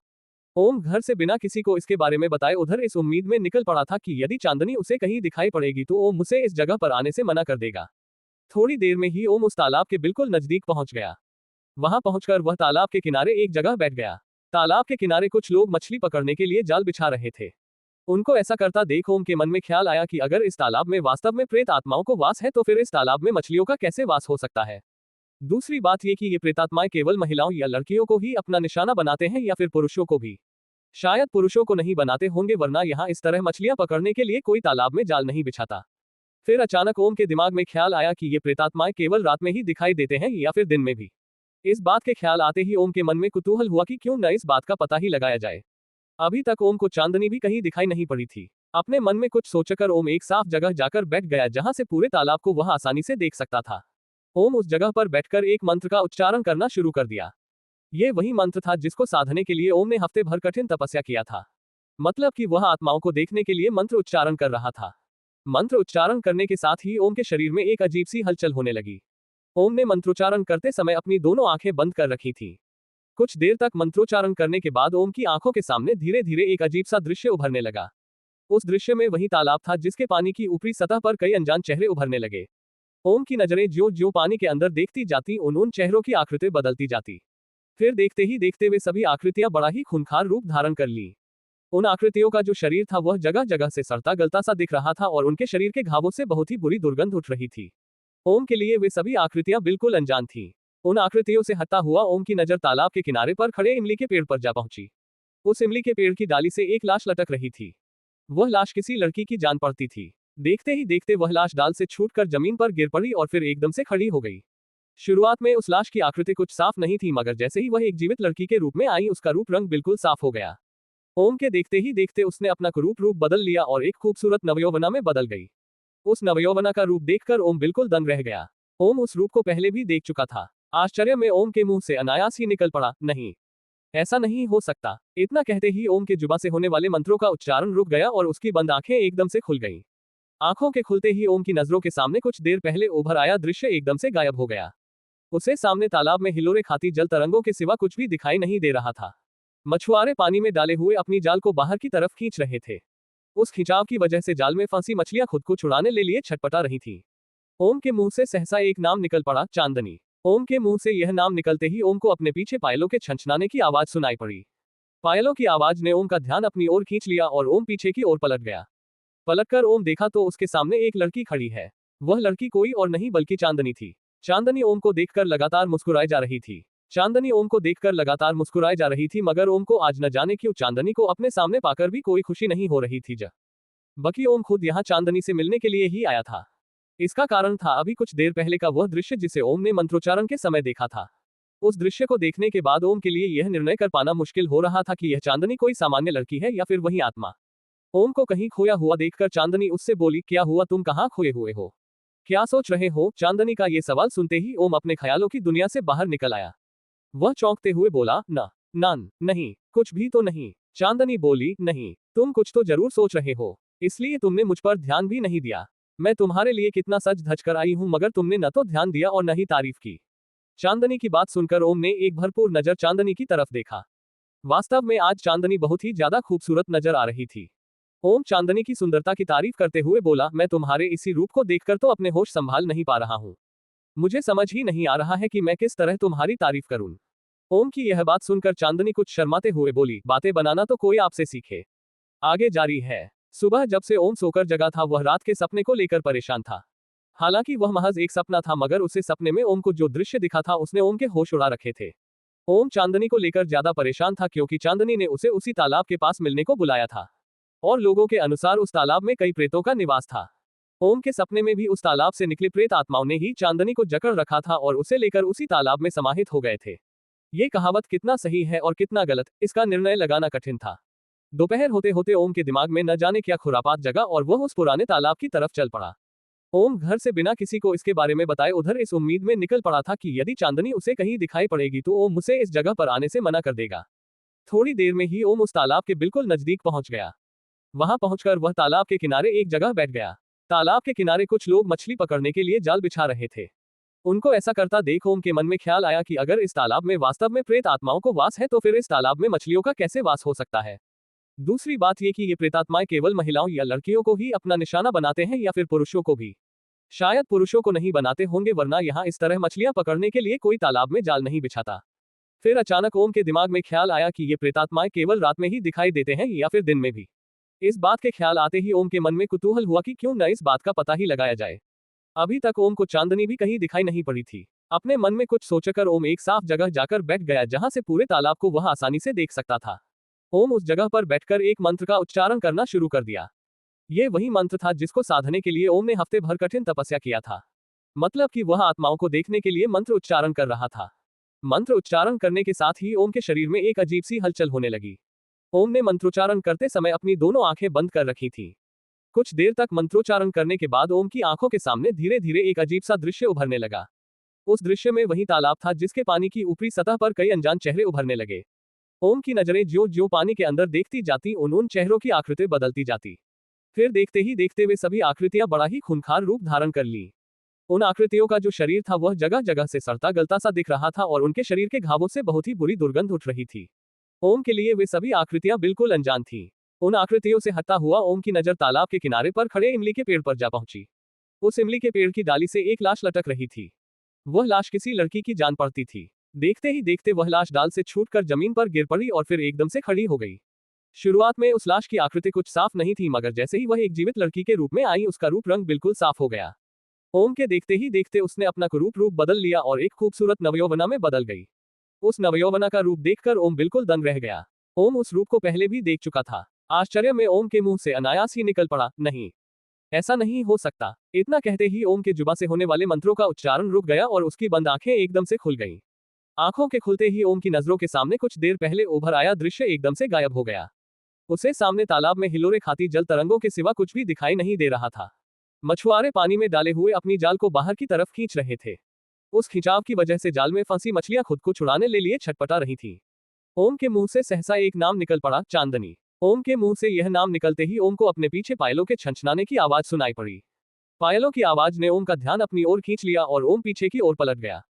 ओम घर से बिना किसी को इसके बारे में बताए उधर इस उम्मीद में निकल पड़ा था कि यदि चांदनी उसे कहीं दिखाई पड़ेगी तो ओम उसे इस जगह पर आने से मना कर देगा। थोड़ी देर में ही ओम उस तालाब के बिल्कुल नजदीक पहुंच गया। वहां पहुंचकर वह तालाब के किनारे एक जगह बैठ गया। तालाब के किनारे कुछ लोग मछली पकड़ने के लिए जाल बिछा रहे थे। उनको ऐसा करता देख ओम के मन में ख्याल आया कि अगर इस तालाब में वास्तव में प्रेत आत्माओं को वास है तो फिर इस तालाब में मछलियों का कैसे वास हो सकता है। दूसरी बात यह कि ये प्रेतात्माएं केवल महिलाओं या लड़कियों को ही अपना निशाना बनाते हैं या फिर पुरुषों को भी। शायद पुरुषों को नहीं बनाते होंगे, वरना यहाँ इस तरह मछलियां पकड़ने के लिए कोई तालाब में जाल नहीं बिछाता। फिर अचानक ओम के दिमाग में ख्याल आया कि ये प्रेतात्माएं केवल रात में ही दिखाई देते हैं या फिर दिन में भी। इस बात के ख्याल आते ही ओम के मन में कुतूहल हुआ कि क्यों न इस बात का पता ही लगाया जाए। अभी तक ओम को चांदनी भी कहीं दिखाई नहीं पड़ी थी। अपने मन में कुछ सोचकर ओम एक साफ जगह जाकर बैठ गया जहां से पूरे तालाब को वह आसानी से देख सकता था। ओम उस जगह पर बैठकर एक मंत्र का उच्चारण करना शुरू कर दिया। ये वही मंत्र था जिसको साधने के लिए ओम ने हफ्ते भर कठिन तपस्या किया था। मतलब कि वह आत्माओं को देखने के लिए मंत्र उच्चारण कर रहा था। मंत्र उच्चारण करने के साथ ही ओम के शरीर में एक अजीब सी हलचल होने लगी। ओम ने मंत्रोच्चारण करते समय अपनी दोनों आंखें बंद कर रखी थी। कुछ देर तक मंत्रोच्चारण करने के बाद ओम की आंखों के सामने धीरे धीरे एक अजीब सा दृश्य उभरने लगा। उस दृश्य में वही तालाब था जिसके पानी की ऊपरी सतह पर कई अनजान चेहरे उभरने लगे। ओम की नजरें ज्यों ज्यों पानी के अंदर देखती जाती उन चेहरों की आकृति बदलती जाती। फिर देखते ही देखते वे सभी आकृतियां बड़ा ही खूंखार रूप धारण कर ली। उन आकृतियों का जो शरीर था वह जगह जगह से सड़ता गलता सा दिख रहा था और उनके शरीर के घावों से बहुत ही बुरी दुर्गंध उठ रही थी। ओम के लिए वे सभी आकृतियां बिल्कुल अनजान थीं। उन आकृतियों से हटता हुआ ओम की नजर तालाब के किनारे पर खड़े इमली के पेड़ पर जा पहुंची। उस इमली के पेड़ की डाली से एक लाश लटक रही थी। वह लाश किसी लड़की की जान पड़ती थी। देखते ही देखते वह लाश डाल से छूटकर जमीन पर गिर पड़ी और फिर एकदम से खड़ी हो गई। शुरुआत में उस लाश की आकृति कुछ साफ नहीं थी, मगर जैसे ही वह एक जीवित लड़की के रूप में आई उसका रूप रंग बिल्कुल साफ हो गया। ओम के देखते ही देखते उसने अपना रूप बदल लिया और एक खूबसूरत नवयौवना में बदल गई। उस नवयौवना का रूप देखकर ओम बिल्कुल दंग रह गया। ओम उस रूप को पहले भी देख चुका था। आश्चर्य में ओम के मुंह से अनायास ही निकल पड़ा, नहीं, ऐसा नहीं हो सकता। इतना कहते ही ओम के जुबान से होने वाले मंत्रों का उच्चारण रुक गया और उसकी बंद आंखें एकदम से खुल गईं। आंखों के खुलते ही ओम की नजरों के सामने कुछ देर पहले उभर आया दृश्य एकदम से गायब हो गया। उसे सामने तालाब में हिलोरे खाती जल तरंगों के सिवा कुछ भी दिखाई नहीं दे रहा था। मछुआरे पानी में डाले हुए अपनी जाल को बाहर की तरफ खींच रहे थे। उस खिंचाव की वजह से जाल में फंसी मछलियां खुद को छुड़ाने ले लिए छटपटा रही थी। ओम के मुंह से सहसा एक नाम निकल पड़ा, चांदनी। ओम के मुंह से यह नाम निकलते ही ओम को अपने पीछे पायलों के छंछनाने की आवाज सुनाई पड़ी। पायलों की आवाज ने ओम का ध्यान अपनी ओर खींच लिया और ओम पीछे की ओर पलट गया। पलटकर ओम देखा तो उसके सामने एक लड़की खड़ी है। वह लड़की कोई और नहीं बल्कि चांदनी थी। चांदनी ओम को देखकर लगातार मुस्कुराई जा रही थी। चांदनी ओम को देखकर लगातार मुस्कुराई जा रही थी, मगर ओम को आज न जाने क्यों चांदनी को अपने सामने पाकर भी कोई खुशी नहीं हो रही थी। बल्कि ओम खुद यहाँ चांदनी से मिलने के लिए ही आया था। इसका कारण था अभी कुछ देर पहले का वह दृश्य जिसे ओम ने मंत्रोच्चारण के समय देखा था। उस दृश्य को देखने के बाद ओम के लिए यह निर्णय कर पाना मुश्किल हो रहा था कि यह चांदनी कोई सामान्य लड़की है या फिर वही आत्मा। ओम को कहीं खोया हुआ देखकर चांदनी उससे बोली, क्या हुआ, तुम कहाँ खोए हुए हो, क्या सोच रहे हो? चांदनी का ये सवाल सुनते ही ओम अपने ख्यालों की दुनिया से बाहर निकल आया। वह चौंकते हुए बोला, नहीं, कुछ भी तो नहीं। चांदनी बोली, नहीं, तुम कुछ तो जरूर सोच रहे हो, इसलिए तुमने मुझ पर ध्यान भी नहीं दिया। मैं तुम्हारे लिए कितना सज धज कर आई हूं, मगर तुमने न तो ध्यान दिया और न ही तारीफ की। चांदनी की बात सुनकर ओम ने एक भरपूर नजर चांदनी की तरफ देखा। वास्तव में आज चांदनी बहुत ही ज्यादा खूबसूरत नजर आ रही थी। ओम चांदनी की सुंदरता की तारीफ करते हुए बोला, मैं तुम्हारे इसी रूप को देखकर तो अपने होश संभाल नहीं पा रहा हूँ। मुझे समझ ही नहीं आ रहा है कि मैं किस तरह तुम्हारी तारीफ करूं। ओम की यह बात सुनकर चांदनी कुछ शर्माते हुए बोली, बातें बनाना तो कोई आपसे सीखे। आगे जारी है। सुबह जब से ओम सोकर जगा था वह रात के सपने को लेकर परेशान था। हालांकि वह महज एक सपना था, मगर उसे सपने में ओम को जो दृश्य दिखा था उसने ओम के होश उड़ा रखे थे। ओम चांदनी को लेकर ज्यादा परेशान था क्योंकि चांदनी ने उसे उसी तालाब के पास मिलने को बुलाया था और लोगों के अनुसार उस तालाब में कई प्रेतों का निवास था। ओम के सपने में भी उस तालाब से निकली प्रेत आत्माओं ने ही चांदनी को जकड़ रखा था और उसे लेकर उसी तालाब में समाहित हो गए थे। ये कहावत कितना सही है और कितना गलत, इसका निर्णय लगाना कठिन था। दोपहर होते होते ओम के दिमाग में न जाने क्या खुरापात जगा और वह उस पुराने तालाब की तरफ चल पड़ा। ओम घर से बिना किसी को इसके बारे में बताए उधर इस उम्मीद में निकल पड़ा था कि यदि चांदनी उसे कहीं दिखाई पड़ेगी तो ओम उसे इस जगह पर आने से मना कर देगा। थोड़ी देर में ही ओम उस तालाब के बिल्कुल नजदीक पहुंच गया। वहां पहुंचकर वह तालाब के किनारे एक जगह बैठ गया। तालाब के किनारे कुछ लोग मछली पकड़ने के लिए जाल बिछा रहे थे। उनको ऐसा करता देख ओम के मन में ख्याल आया कि अगर इस तालाब में वास्तव में प्रेत आत्माओं को वास है तो फिर इस तालाब में मछलियों का कैसे वास हो सकता है। दूसरी बात यह कि ये प्रेतात्माएं केवल महिलाओं या लड़कियों को ही अपना निशाना बनाते हैं या फिर पुरुषों को भी। शायद पुरुषों को नहीं बनाते होंगे, वरना यहाँ इस तरह मछलियां पकड़ने के लिए कोई तालाब में जाल नहीं बिछाता। फिर अचानक ओम के दिमाग में ख्याल आया कि ये प्रेतात्माएं केवल रात में ही दिखाई देते हैं या फिर दिन में भी। इस बात के ख्याल आते ही ओम के मन में कुतूहल हुआ कि क्यों न इस बात का पता ही लगाया जाए। अभी तक ओम को चांदनी भी कहीं दिखाई नहीं पड़ी थी। अपने मन में कुछ सोचकर ओम एक साफ जगह जाकर बैठ गया जहां से पूरे तालाब को वह आसानी से देख सकता था। ओम उस जगह पर बैठकर एक मंत्र का उच्चारण करना शुरू कर दिया। ये वही मंत्र था जिसको साधने के लिए ओम ने हफ्ते भर कठिन तपस्या किया था। मतलब कि वह आत्माओं को देखने के लिए मंत्र उच्चारण कर रहा था। मंत्र उच्चारण करने के साथ ही ओम के शरीर में एक अजीब सी हलचल होने लगी। ओम ने मंत्रोच्चारण करते समय अपनी दोनों आंखें बंद कर रखी थी। कुछ देर तक मंत्रोच्चारण करने के बाद ओम की आंखों के सामने धीरे धीरे एक अजीब सा दृश्य उभरने लगा। उस दृश्य में वही तालाब था जिसके पानी की ऊपरी सतह पर कई अनजान चेहरे उभरने लगे। ओम की नजरें ज्यों ज्यों पानी के अंदर देखती जाती उन चेहरों की आकृति बदलती जाती। फिर देखते ही देखते वे सभी आकृतियां बड़ा ही खूंखार रूप धारण कर ली। उन आकृतियों का जो शरीर था वह जगह जगह से सड़ता गलता सा दिख रहा था और उनके शरीर के घावों से बहुत ही बुरी दुर्गंध उठ रही थी। ओम के लिए वे सभी आकृतियां बिल्कुल अनजान थीं। उन आकृतियों से हटता हुआ ओम की नजर तालाब के किनारे पर खड़े इमली के पेड़ पर जा पहुंची। उस इमली के पेड़ की डाली से एक लाश लटक रही थी। वह लाश किसी लड़की की जान पड़ती थी। देखते ही देखते वह लाश डाल से छूटकर जमीन पर गिर पड़ी और फिर एकदम से खड़ी हो गई। शुरुआत में उस लाश की आकृति कुछ साफ नहीं थी, मगर जैसे ही वह एक जीवित लड़की के रूप में आई उसका रूप रंग बिल्कुल साफ हो गया। ओम के देखते ही देखते उसने अपना रूप बदल लिया और एक खूबसूरत नवयौवना में बदल गई। उस नवयौवना का रूप देखकर ओम बिल्कुल दंग रह गया। ओम उस रूप को पहले भी देख चुका था। आश्चर्य में ओम के मुंह से अनायास ही निकल पड़ा, नहीं, ऐसा नहीं हो सकता। इतना कहते ही ओम के जुबान से होने वाले मंत्रों का उच्चारण रुक गया और उसकी बंद आंखें एकदम से खुल गईं। आंखों के खुलते ही ओम की नजरों के सामने कुछ देर पहले उभर आया दृश्य एकदम से गायब हो गया। उसे सामने तालाब में हिलोरे खाती जल तरंगों के सिवा कुछ भी दिखाई नहीं दे रहा था। मछुआरे पानी में डाले हुए अपनी जाल को बाहर की तरफ खींच रहे थे। उस खिंचाव की वजह से जाल में फंसी मछलियां खुद को छुड़ाने ले लिए छटपटा रही थीं। ओम के मुंह से सहसा एक नाम निकल पड़ा, चांदनी। ओम के मुंह से यह नाम निकलते ही ओम को अपने पीछे पायलों के छनछनाने की आवाज सुनाई पड़ी। पायलों की आवाज ने ओम का ध्यान अपनी ओर खींच लिया और ओम पीछे की ओर पलट गया।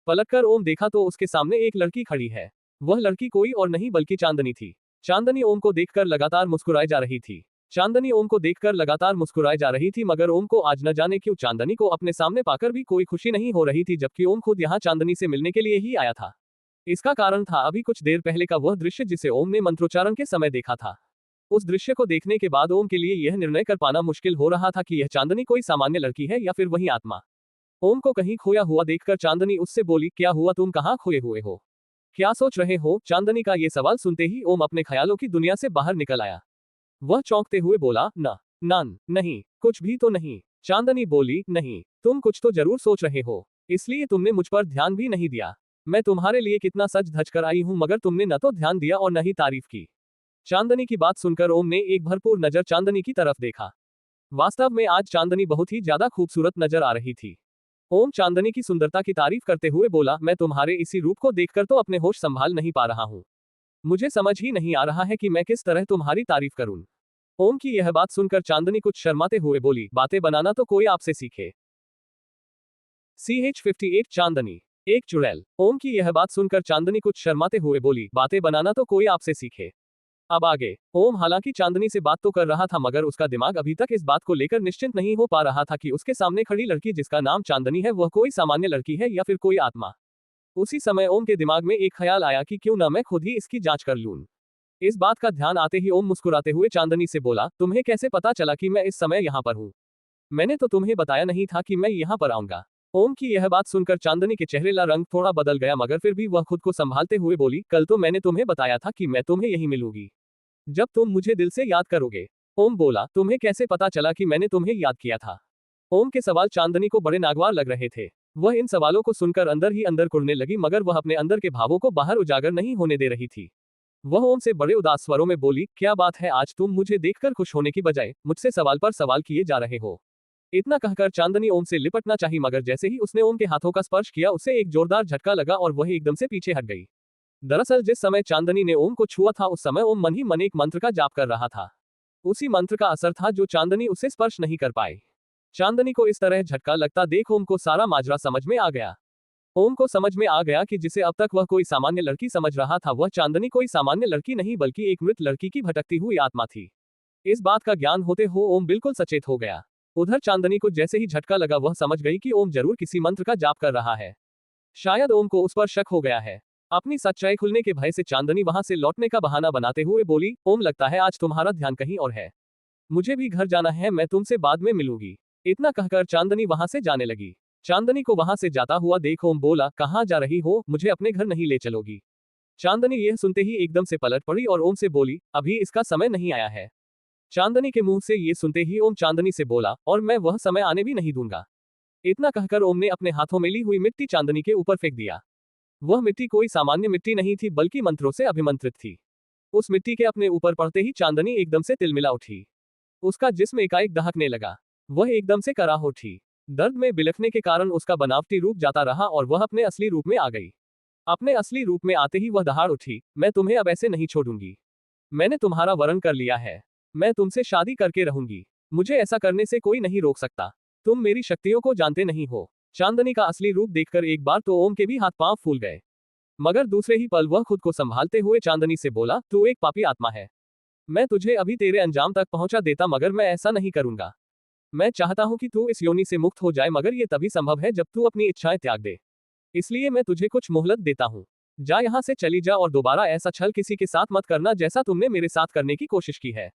पलटकर ओम देखा तो उसके सामने एक लड़की खड़ी है। वह लड़की कोई और नहीं बल्कि चांदनी थी। चांदनी ओम को देखकर लगातार मुस्कुराई जा रही थी। चांदनी ओम को देखकर लगातार मुस्कुराई जा रही थी, मगर ओम को आज न जाने क्यों चांदनी को अपने सामने पाकर भी कोई खुशी नहीं हो रही थी, जबकि ओम खुद यहाँ चांदनी से मिलने के लिए ही आया था। इसका कारण था अभी कुछ देर पहले का वह दृश्य जिसे ओम ने मंत्रोच्चारण के समय देखा था। उस दृश्य को देखने के बाद ओम के लिए यह निर्णय कर पाना मुश्किल हो रहा था कि यह चांदनी कोई सामान्य लड़की है या फिर वही आत्मा। ओम को कहीं खोया हुआ देखकर चांदनी उससे बोली, क्या हुआ, तुम कहाँ खोए हुए हो, क्या सोच रहे हो? चांदनी का ये सवाल सुनते ही ओम अपने ख्यालों की दुनिया से बाहर निकल आया। वह चौंकते हुए बोला, नहीं, कुछ भी तो नहीं। चांदनी बोली, नहीं, तुम कुछ तो जरूर सोच रहे हो, इसलिए तुमने मुझ पर ध्यान भी नहीं दिया। मैं तुम्हारे लिए कितना सज धज कर आई हूं, मगर तुमने न तो ध्यान दिया और न ही तारीफ की। चांदनी की बात सुनकर ओम ने एक भरपूर नजर चांदनी की तरफ देखा। वास्तव में आज चांदनी बहुत ही ज्यादा खूबसूरत नजर आ रही थी। ओम चांदनी की सुंदरता की तारीफ करते हुए बोला, मैं तुम्हारे इसी रूप को देखकर तो अपने होश संभाल नहीं पा रहा हूँ। मुझे समझ ही नहीं आ रहा है कि मैं किस तरह तुम्हारी तारीफ करूं। ओम की यह बात सुनकर चांदनी कुछ शर्माते हुए बोली, बातें बनाना तो कोई आपसे सीखे। CH58 चांदनी, एक चुड़ैल। ओम की यह बात सुनकर चांदनी कुछ शर्माते हुए बोली, बातें बनाना तो कोई आपसे सीखे। अब आगे। ओम हालांकि चांदनी से बात तो कर रहा था, मगर उसका दिमाग अभी तक इस बात को लेकर निश्चिंत नहीं हो पा रहा था कि उसके सामने खड़ी लड़की जिसका नाम चांदनी है वह कोई सामान्य लड़की है या फिर कोई आत्मा। उसी समय ओम के दिमाग में एक ख्याल आया कि क्यों न मैं खुद ही इसकी जांच कर लूं। इस बात का ध्यान आते ही ओम मुस्कुराते हुए चांदनी से बोला, तुम्हें कैसे पता चला कि मैं इस समय यहाँ पर हूँ? मैंने तो तुम्हें बताया नहीं था कि मैं यहाँ पर आऊंगा। ओम की यह बात सुनकर चांदनी के चेहरे का रंग थोड़ा बदल गया, मगर फिर भी वह खुद को संभालते हुए बोली, कल तो मैंने तुम्हें बताया था कि मैं तुम्हें यहीं मिलूंगी, जब तुम मुझे दिल से याद करोगे। ओम बोला, तुम्हें कैसे पता चला कि मैंने तुम्हें याद किया था? ओम के सवाल चांदनी को बड़े नागवार लग रहे थे। वह इन सवालों को सुनकर अंदर ही अंदर कुढ़ने लगी, मगर वह अपने अंदर के भावों को बाहर उजागर नहीं होने दे रही थी। वह ओम से बड़े उदास स्वरों में बोली, क्या बात है, आज तुम मुझे देखकर खुश होने की बजाय मुझसे सवाल पर सवाल किए जा रहे हो? इतना कहकर चांदनी ओम से लिपटना चाही, मगर जैसे ही उसने ओम के हाथों का स्पर्श किया उसे एक जोरदार झटका लगा और वह एकदम से पीछे हट गई। दरअसल जिस समय चांदनी ने ओम को छुआ था उस समय ओम मन ही मन एक मंत्र का जाप कर रहा था। उसी मंत्र का असर था जो चांदनी उसे स्पर्श नहीं कर पाई। चांदनी को इस तरह झटका लगता देख ओम को सारा माजरा समझ में आ गया। ओम को समझ में आ गया कि जिसे अब तक वह कोई सामान्य लड़की समझ रहा था वह चांदनी कोई सामान्य लड़की नहीं बल्कि एक मृत लड़की की भटकती हुई आत्मा थी। इस बात का ज्ञान होते हो ओम बिल्कुल सचेत हो गया। उधर चांदनी को जैसे ही झटका लगा वह समझ गई कि ओम जरूर किसी मंत्र का जाप कर रहा है। शायद ओम को उस पर शक हो गया है। अपनी सच्चाई खुलने के भय से चांदनी वहां से लौटने का बहाना बनाते हुए बोली, ओम लगता है आज तुम्हारा ध्यान कहीं और है। मुझे भी घर जाना है, मैं तुमसे बाद में मिलूंगी। इतना कहकर चांदनी वहां से जाने लगी। चांदनी को वहां से जाता हुआ देख ओम बोला, कहाँ जा रही हो, मुझे अपने घर नहीं ले चलोगी? चांदनी यह सुनते ही एकदम से पलट पड़ी और ओम से बोली, अभी इसका समय नहीं आया है। चांदनी के मुंह से ये सुनते ही ओम चांदनी से बोला, और मैं वह समय आने भी नहीं दूंगा। इतना कहकर ओम ने अपने हाथों में ली हुई मिट्टी चांदनी के ऊपर फेंक दिया। वह मिट्टी कोई सामान्य मिट्टी नहीं थी बल्कि मंत्रों से अभिमंत्रित थी। उस मिट्टी के अपने ऊपर पड़ते ही चांदनी एकदम से तिलमिला उठी। उसका जिस्म एकाएक दहकने लगा। वह एकदम से कराह उठी। दर्द में बिलखने के कारण उसका बनावटी रूप जाता रहा और वह अपने असली रूप में आ गई। अपने असली रूप में आते ही वह दहाड़ उठी, मैं तुम्हें अब ऐसे नहीं छोड़ूंगी। मैंने तुम्हारा वरण कर लिया है। मैं तुमसे शादी करके रहूंगी। मुझे ऐसा करने से कोई नहीं रोक सकता। तुम मेरी शक्तियों को जानते नहीं हो। चांदनी का असली रूप देखकर एक बार तो ओम के भी हाथ पांव फूल गए, मगर दूसरे ही पल वह खुद को संभालते हुए चांदनी से बोला, तू एक पापी आत्मा है। मैं तुझे अभी तेरे अंजाम तक पहुंचा देता मगर मैं ऐसा नहीं करूंगा। मैं चाहता हूं कि तू इस योनि से मुक्त हो जाए मगर ये तभी संभव है जब तू अपनी इच्छाएं त्याग दे। इसलिए मैं तुझे कुछ मोहलत देता हूं। जा यहां से चली जा और दोबारा ऐसा छल किसी के साथ मत करना जैसा तुमने मेरे साथ करने की कोशिश की है।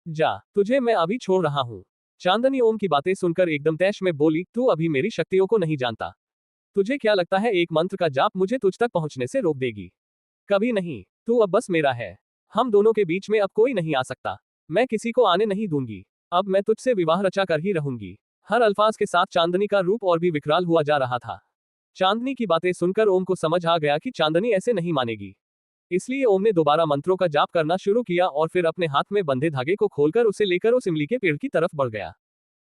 जा, तुझे मैं अभी छोड़ रहा हूं। चांदनी ओम की बातें सुनकर एकदम तैश में बोली, तू अभी मेरी शक्तियों को नहीं जानता। तुझे क्या लगता है एक मंत्र का जाप मुझे तुझ तक पहुंचने से रोक देगी? कभी नहीं। तू अब बस मेरा है। हम दोनों के बीच में अब कोई नहीं आ सकता। मैं किसी को आने नहीं दूंगी। अब मैं तुझसे विवाह रचा कर ही रहूंगी। हर अल्फाज के साथ चांदनी का रूप और भी विकराल हुआ जा रहा था। चांदनी की बातें सुनकर ओम को समझ आ गया कि चांदनी ऐसे नहीं मानेगी। इसलिए ओम ने दोबारा मंत्रों का जाप करना शुरू किया और फिर अपने हाथ में बंधे धागे को खोलकर उसे लेकर उस इमली के पेड़ की तरफ बढ़ गया।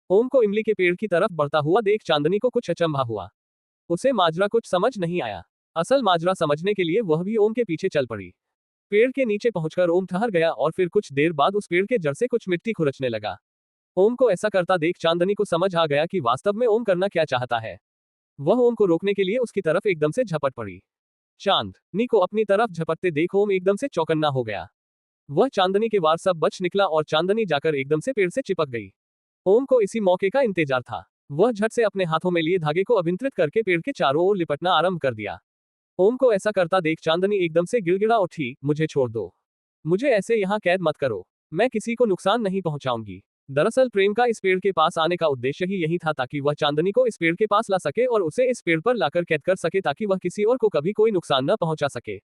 ओम को इमली के पेड़ की तरफ बढ़ता हुआ देख चांदनी को कुछ अचंभा हुआ। उसे माजरा कुछ समझ नहीं आया। असल माजरा समझने के लिए वह भी ओम के पीछे चल पड़ी। पेड़ के नीचे पहुंचकर ओम ठहर गया और फिर कुछ देर बाद उस पेड़ के जड़ से कुछ मिट्टी खुरचने लगा। ओम को ऐसा करता देख चांदनी को समझ आ गया कि वास्तव में ओम करना क्या चाहता है। वह ओम को रोकने के लिए उसकी तरफ एकदम से झपट पड़ी। चांदनी को अपनी तरफ झपटते देख ओम एकदम से चौकन्ना हो गया। वह चांदनी के वार सब बच निकला और चांदनी जाकर एकदम से पेड़ से चिपक गई। ओम को इसी मौके का इंतजार था। वह झट से अपने हाथों में लिए धागे को अभिंत्रित करके पेड़ के चारों ओर लिपटना आरंभ कर दिया। ओम को ऐसा करता देख चांदनी एकदम से गिड़गिड़ा उठी, मुझे छोड़ दो। मुझे ऐसे यहाँ कैद मत करो। मैं किसी को नुकसान नहीं पहुंचाऊंगी। दरअसल प्रेम का इस पेड़ के पास आने का उद्देश्य ही यही था ताकि वह चांदनी को इस पेड़ के पास ला सके और उसे इस पेड़ पर लाकर कैद कर सके ताकि वह किसी और को कभी कोई नुकसान न पहुंचा सके।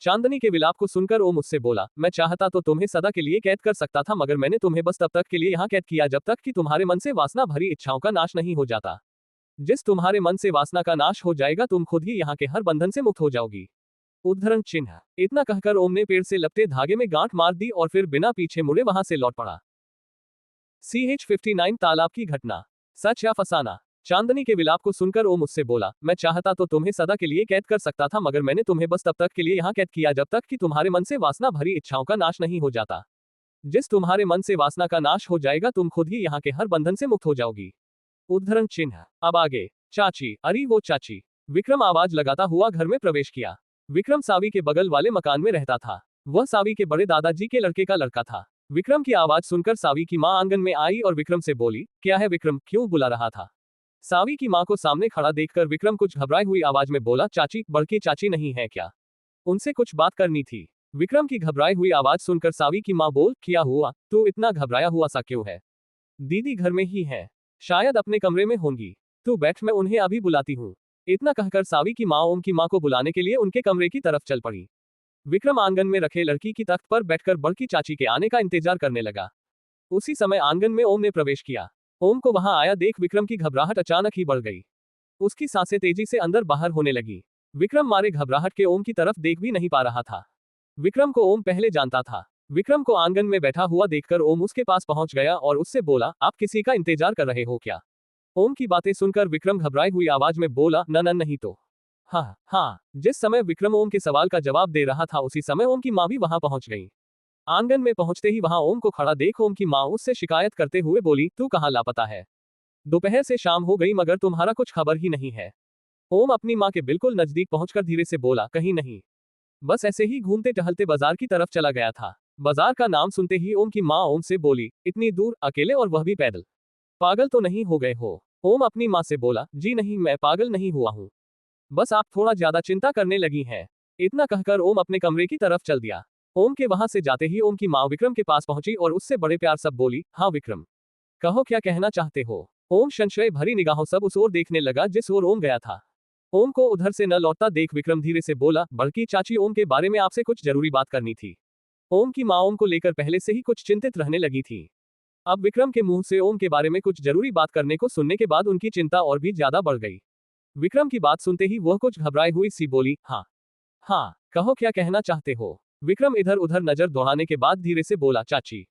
चांदनी के विलाप को सुनकर ओम उससे बोला, मैं चाहता तो तुम्हें सदा के लिए कैद कर सकता था मगर मैंने तुम्हें बस तब तक के लिए यहाँ कैद किया जब तक कि तुम्हारे मन से वासना भरी इच्छाओं का नाश नहीं हो जाता। जिस तुम्हारे मन से वासना का नाश हो जाएगा तुम खुद ही यहाँ के हर बंधन से मुक्त हो जाओगी। उद्धरण चिन्ह। इतना कहकर ओम ने पेड़ से लपटे धागे में गांठ मार दी और फिर बिना पीछे मुड़े वहां से लौट पड़ा। CH-59 तालाब की घटना, सच या फसाना। चांदनी के विलाप को सुनकर ओम उससे बोला, मैं चाहता तो तुम्हें सदा के लिए कैद कर सकता था मगर मैंने तुम्हें बस तब तक के लिए यहाँ कैद किया जब तक कि तुम्हारे मन से वासना भरी इच्छाओं का नाश नहीं हो जाता। जिस तुम्हारे मन से वासना का नाश हो जाएगा तुम खुद ही यहाँ के हर बंधन से मुक्त हो जाओगी। उद्धरण चिन्ह। अब आगे। चाची, अरे वो चाची। विक्रम आवाज लगाता हुआ घर में प्रवेश किया। विक्रम सावी के बगल वाले मकान में रहता था। वह सावी के बड़े दादाजी के लड़के का लड़का था। विक्रम की आवाज सुनकर सावी की मां आंगन में आई और विक्रम से बोली, क्या है विक्रम, क्यों बुला रहा था? सावी की मां को सामने खड़ा देखकर विक्रम कुछ घबराई हुई आवाज में बोला, चाची, बड़की चाची नहीं है क्या? उनसे कुछ बात करनी थी। विक्रम की घबराई हुई आवाज सुनकर सावी की मां बोल, क्या हुआ, तू इतना घबराया हुआ सा क्यों है? दीदी घर में ही है, शायद अपने कमरे में होंगी। तू बैठ, मैं उन्हें अभी बुलाती हूँ। इतना कहकर सावी की मां ओम की मां को बुलाने के लिए उनके कमरे की तरफ चल पड़ी। विक्रम आंगन में रखे लड़की की तख्त पर बैठकर बड़की चाची के आने का इंतजार करने लगा। उसी समय आंगन में ओम ने प्रवेश किया। ओम को वहां आया देख विक्रम की घबराहट अचानक ही बढ़ गई। उसकी सांसें तेजी से अंदर बाहर होने लगी। विक्रम मारे घबराहट के ओम की तरफ देख भी नहीं पा रहा था। विक्रम को ओम पहले जानता था। विक्रम को आंगन में बैठा हुआ देखकर ओम उसके पास पहुंच गया और उससे बोला, आप किसी का इंतजार कर रहे हो क्या? ओम की बातें सुनकर विक्रम घबराई हुई आवाज में बोला, न नहीं तो। हाँ हाँ। जिस समय विक्रम ओम के सवाल का जवाब दे रहा था उसी समय ओम की मां भी वहां पहुंच गई। आंगन में पहुंचते ही वहां ओम को खड़ा देख ओम की मां उससे शिकायत करते हुए बोली, तू कहाँ लापता है? दोपहर से शाम हो गई मगर तुम्हारा कुछ खबर ही नहीं है। ओम अपनी मां के बिल्कुल नजदीक पहुंचकर धीरे से बोला, कहीं नहीं, बस ऐसे ही घूमते टहलते बाजार की तरफ चला गया था। बाजार का नाम सुनते ही ओम की मां ओम से बोली, इतनी दूर अकेले और वह भी पैदल? पागल तो नहीं हो गए हो? ओम अपनी मां से बोला, जी नहीं, मैं पागल नहीं हुआ हूँ, बस आप थोड़ा ज्यादा चिंता करने लगी हैं। इतना कहकर ओम अपने कमरे की तरफ चल दिया। ओम के वहां से जाते ही ओम की मां विक्रम के पास पहुंची और उससे बड़े प्यार सब बोली, हाँ विक्रम, कहो क्या कहना चाहते हो? ओम संशय भरी निगाहों सब उस ओर देखने लगा जिस ओर ओम गया था। ओम को उधर से न लौटता देख विक्रम धीरे से बोला, बड़की चाची ओम के बारे में आपसे कुछ जरूरी बात करनी थी। ओम की माँ ओम को लेकर पहले से ही कुछ चिंतित रहने लगी थी। अब विक्रम के मुंह से ओम के बारे में कुछ जरूरी बात करने को सुनने के बाद उनकी चिंता और भी ज्यादा बढ़ गई। विक्रम की बात सुनते ही वह कुछ घबराई हुई सी बोली, हाँ हाँ कहो क्या कहना चाहते हो। विक्रम इधर उधर नजर दौड़ाने के बाद धीरे से बोला, चाची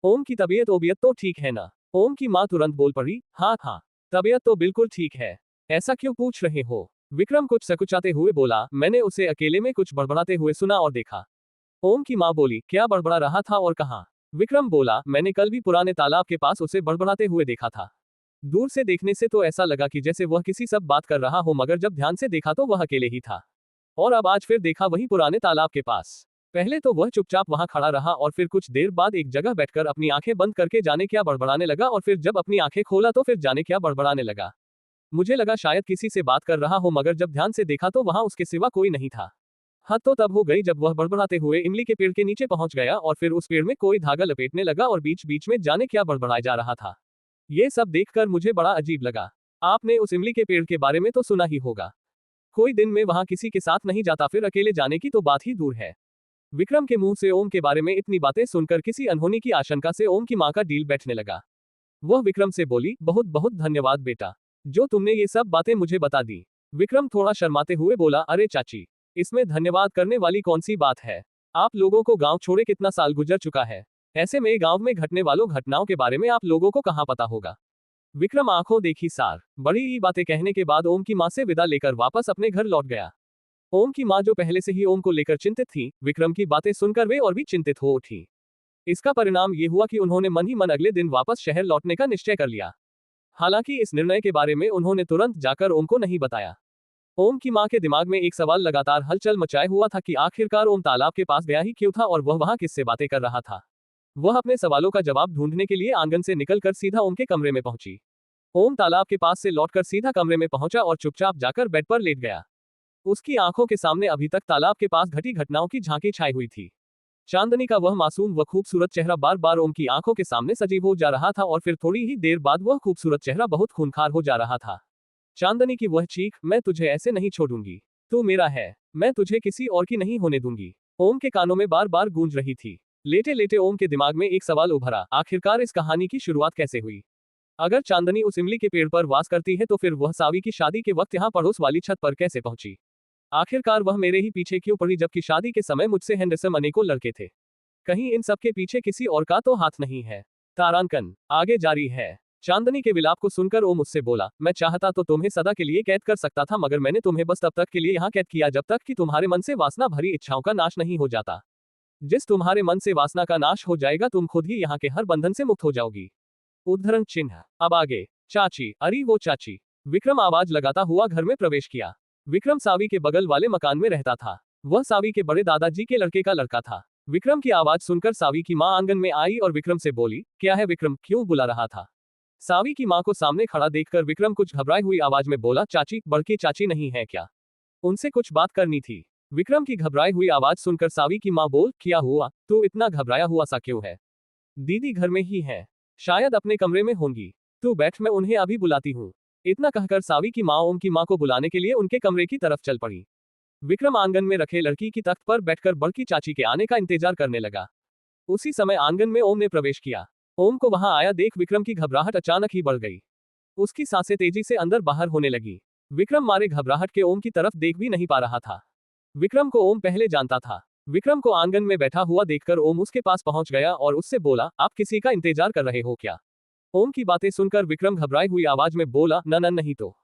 ओम की तबीयत ओबियत तो ठीक है ना। ओम की माँ तुरंत बोल पड़ी, हाँ हाँ तबीयत तो बिल्कुल ठीक है। ऐसा क्यों पूछ रहे हो। विक्रम कुछ सकुचाते हुए बोला, मैंने उसे अकेले में कुछ बड़बड़ाते हुए सुना और देखा। ओम की माँ बोली, क्या बड़बड़ा रहा था और कहाँ। विक्रम बोला, मैंने कल भी पुराने तालाब के पास उसे बड़बड़ाते हुए देखा था। दूर से देखने से तो ऐसा लगा कि जैसे वह किसी सब बात कर रहा हो, मगर जब ध्यान से देखा तो वह अकेले ही था। और अब आज फिर देखा वही पुराने तालाब के पास। पहले तो वह चुपचाप वहां खड़ा रहा और फिर कुछ देर बाद एक जगह बैठकर अपनी आंखें बंद करके जाने क्या बड़बड़ाने लगा, और फिर जब अपनी आंखें खोला तो फिर जाने क्या बड़बड़ाने लगा। मुझे लगा शायद किसी से बात कर रहा हो, मगर जब ध्यान से देखा तो वहां उसके सिवा कोई नहीं था। हद तो तब हो गई जब वह बड़बड़ाते हुए इमली के पेड़ के नीचे पहुंच गया और फिर उस पेड़ में कोई धागा लपेटने लगा और बीच बीच में जाने क्या बड़बड़ाया जा रहा था। ये सब देखकर मुझे बड़ा अजीब लगा। आपने उस इमली के पेड़ के बारे में तो सुना ही होगा। कोई दिन में वहां किसी के साथ नहीं जाता, फिर अकेले जाने की तो बात ही दूर है। विक्रम के मुंह से ओम के बारे में इतनी बातें सुनकर किसी अनहोनी की आशंका से ओम की मां का दिल बैठने लगा। वह विक्रम से बोली, बहुत बहुत धन्यवाद बेटा, जो तुमने ये सब बातें मुझे बता दी। विक्रम थोड़ा शर्माते हुए बोला, अरे चाची इसमें धन्यवाद करने वाली कौन सी बात है। आप लोगों को गांव छोड़े कितना साल गुजर चुका है। ऐसे में गांव में घटने वालों घटनाओं के बारे में आप लोगों को कहां पता होगा। विक्रम आंखों देखी सार बड़ी ही बातें कहने के बाद ओम की मां से विदा लेकर वापस अपने घर लौट गया। ओम की मां जो पहले से ही ओम को लेकर चिंतित थी, विक्रम की बातें सुनकर वे और भी चिंतित हो उठी। इसका परिणाम ये हुआ कि उन्होंने मन ही मन अगले दिन वापस शहर लौटने का निश्चय कर लिया। हालांकि इस निर्णय के बारे में उन्होंने तुरंत जाकर ओम को नहीं बताया। ओम की मां के दिमाग में एक सवाल लगातार हलचल मचाए हुआ था कि आखिरकार ओम तालाब के पास गया ही क्यों था और वह वहां किससे बातें कर रहा था। वह अपने सवालों का जवाब ढूंढने के लिए आंगन से निकलकर सीधा ओम के कमरे में पहुंची। ओम तालाब के पास से लौटकर सीधा कमरे में पहुंचा और चुपचाप जाकर बेड पर लेट गया। उसकी आंखों के सामने अभी तक तालाब के पास घटी घटनाओं की झांकी छाई हुई थी। चांदनी का वह मासूम व खूबसूरत चेहरा बार बार ओम की आंखों के सामने सजीव हो जा रहा था और फिर थोड़ी ही देर बाद वह खूबसूरत चेहरा बहुत खूंखार हो जा रहा था। चांदनी की वह चीख, मैं तुझे ऐसे नहीं छोड़ूंगी, तू मेरा है, मैं तुझे किसी और की नहीं होने दूंगी, ओम के कानों में बार बार गूंज रही थी। लेटे लेटे ओम के दिमाग में एक सवाल उभरा, आखिरकार इस कहानी की शुरुआत कैसे हुई। अगर चांदनी उस इमली के पेड़ पर वास करती है तो फिर वह सावी की शादी के वक्त यहाँ पड़ोस वाली छत पर कैसे पहुंची। आखिरकार वह मेरे ही पीछे क्यों पड़ी, जबकि शादी के समय मुझसे हैंडसम अनेकों लड़के थे। कहीं इन सब के पीछे किसी और का तो हाथ नहीं है। तारांकन आगे जारी है। चांदनी के विलाप को सुनकर ओम उससे बोला, मैं चाहता तो तुम्हें सदा के लिए कैद कर सकता था, मगर मैंने तुम्हें बस तब तक के लिए यहाँ कैद किया जब तक कि तुम्हारे मन से वासना भरी इच्छाओं का नाश नहीं हो जाता। जिस तुम्हारे मन से वासना का नाश हो जाएगा, तुम खुद ही यहाँ के हर बंधन से मुक्त हो जाओगी। उद्धरण चिन्ह। अब आगे। चाची, अरे वो चाची। विक्रम आवाज लगाता हुआ घर में प्रवेश किया। विक्रम सावी के बगल वाले मकान में रहता था। वह सावी के बड़े दादाजी के लड़के का लड़का था। विक्रम की आवाज सुनकर सावी की मां आंगन में आई और विक्रम से बोली, क्या है विक्रम, क्यों बुला रहा था। सावी की मां को सामने खड़ा देखकर विक्रम कुछ घबराई हुई आवाज में बोला, चाची, बड़की चाची नहीं है क्या, उनसे कुछ बात करनी थी। विक्रम की घबराई हुई आवाज सुनकर सावी की मां बोल, क्या हुआ, तू इतना घबराया हुआ सा क्यों है। दीदी घर में ही है, शायद अपने कमरे में होंगी, तू बैठ, मैं उन्हें अभी बुलाती हूँ। इतना कहकर सावी की मां ओम की मां को बुलाने के लिए उनके कमरे की तरफ चल पड़ी। विक्रम आंगन में रखे लड़की की तख्त पर बैठकर बड़की चाची के आने का इंतजार करने लगा। उसी समय आंगन में ओम ने प्रवेश किया। ओम को वहां आया देख विक्रम की घबराहट अचानक ही बढ़ गई। उसकी सांसें तेजी से अंदर बाहर होने लगी। विक्रम मारे घबराहट के ओम की तरफ देख भी नहीं पा रहा था। विक्रम को ओम पहले जानता था। विक्रम को आंगन में बैठा हुआ देखकर ओम उसके पास पहुंच गया और उससे बोला, आप किसी का इंतजार कर रहे हो क्या। ओम की बातें सुनकर विक्रम घबराई हुई आवाज में बोला, न नहीं तो।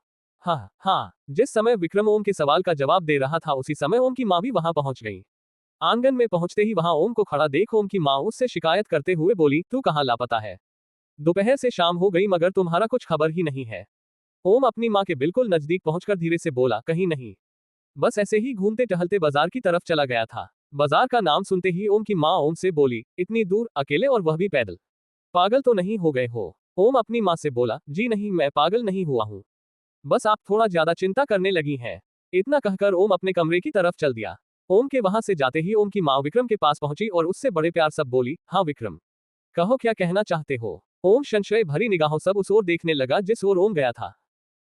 हाँ। जिस समय विक्रम ओम के सवाल का जवाब दे रहा था उसी समय ओम की मां भी वहां पहुंच गई। आंगन में पहुंचते ही वहां ओम को खड़ा देख ओम की मां उससे शिकायत करते हुए बोली, तू कहां लापता है, दोपहर से शाम हो गई मगर तुम्हारा कुछ खबर ही नहीं है। ओम अपनी मां के बिल्कुल नजदीक पहुंचकर धीरे से बोला, कहीं नहीं, बस ऐसे ही घूमते टहलते बाजार की तरफ चला गया था। बाजार का नाम सुनते ही ओम की मां ओम से बोली, इतनी दूर अकेले और वह भी पैदल, पागल तो नहीं हो गए हो। ओम अपनी मां से बोला, जी नहीं, मैं पागल नहीं हुआ हूं, बस आप थोड़ा ज्यादा चिंता करने लगी हैं। इतना कहकर ओम अपने कमरे की तरफ चल दिया। ओम के वहां से जाते ही ओम की मां विक्रम के पास पहुंची और उससे बड़े प्यार सब बोली, हाँ विक्रम, कहो क्या कहना चाहते हो। ओम संशय भरी निगाहों सब उस ओर देखने लगा जिस ओर ओम गया था।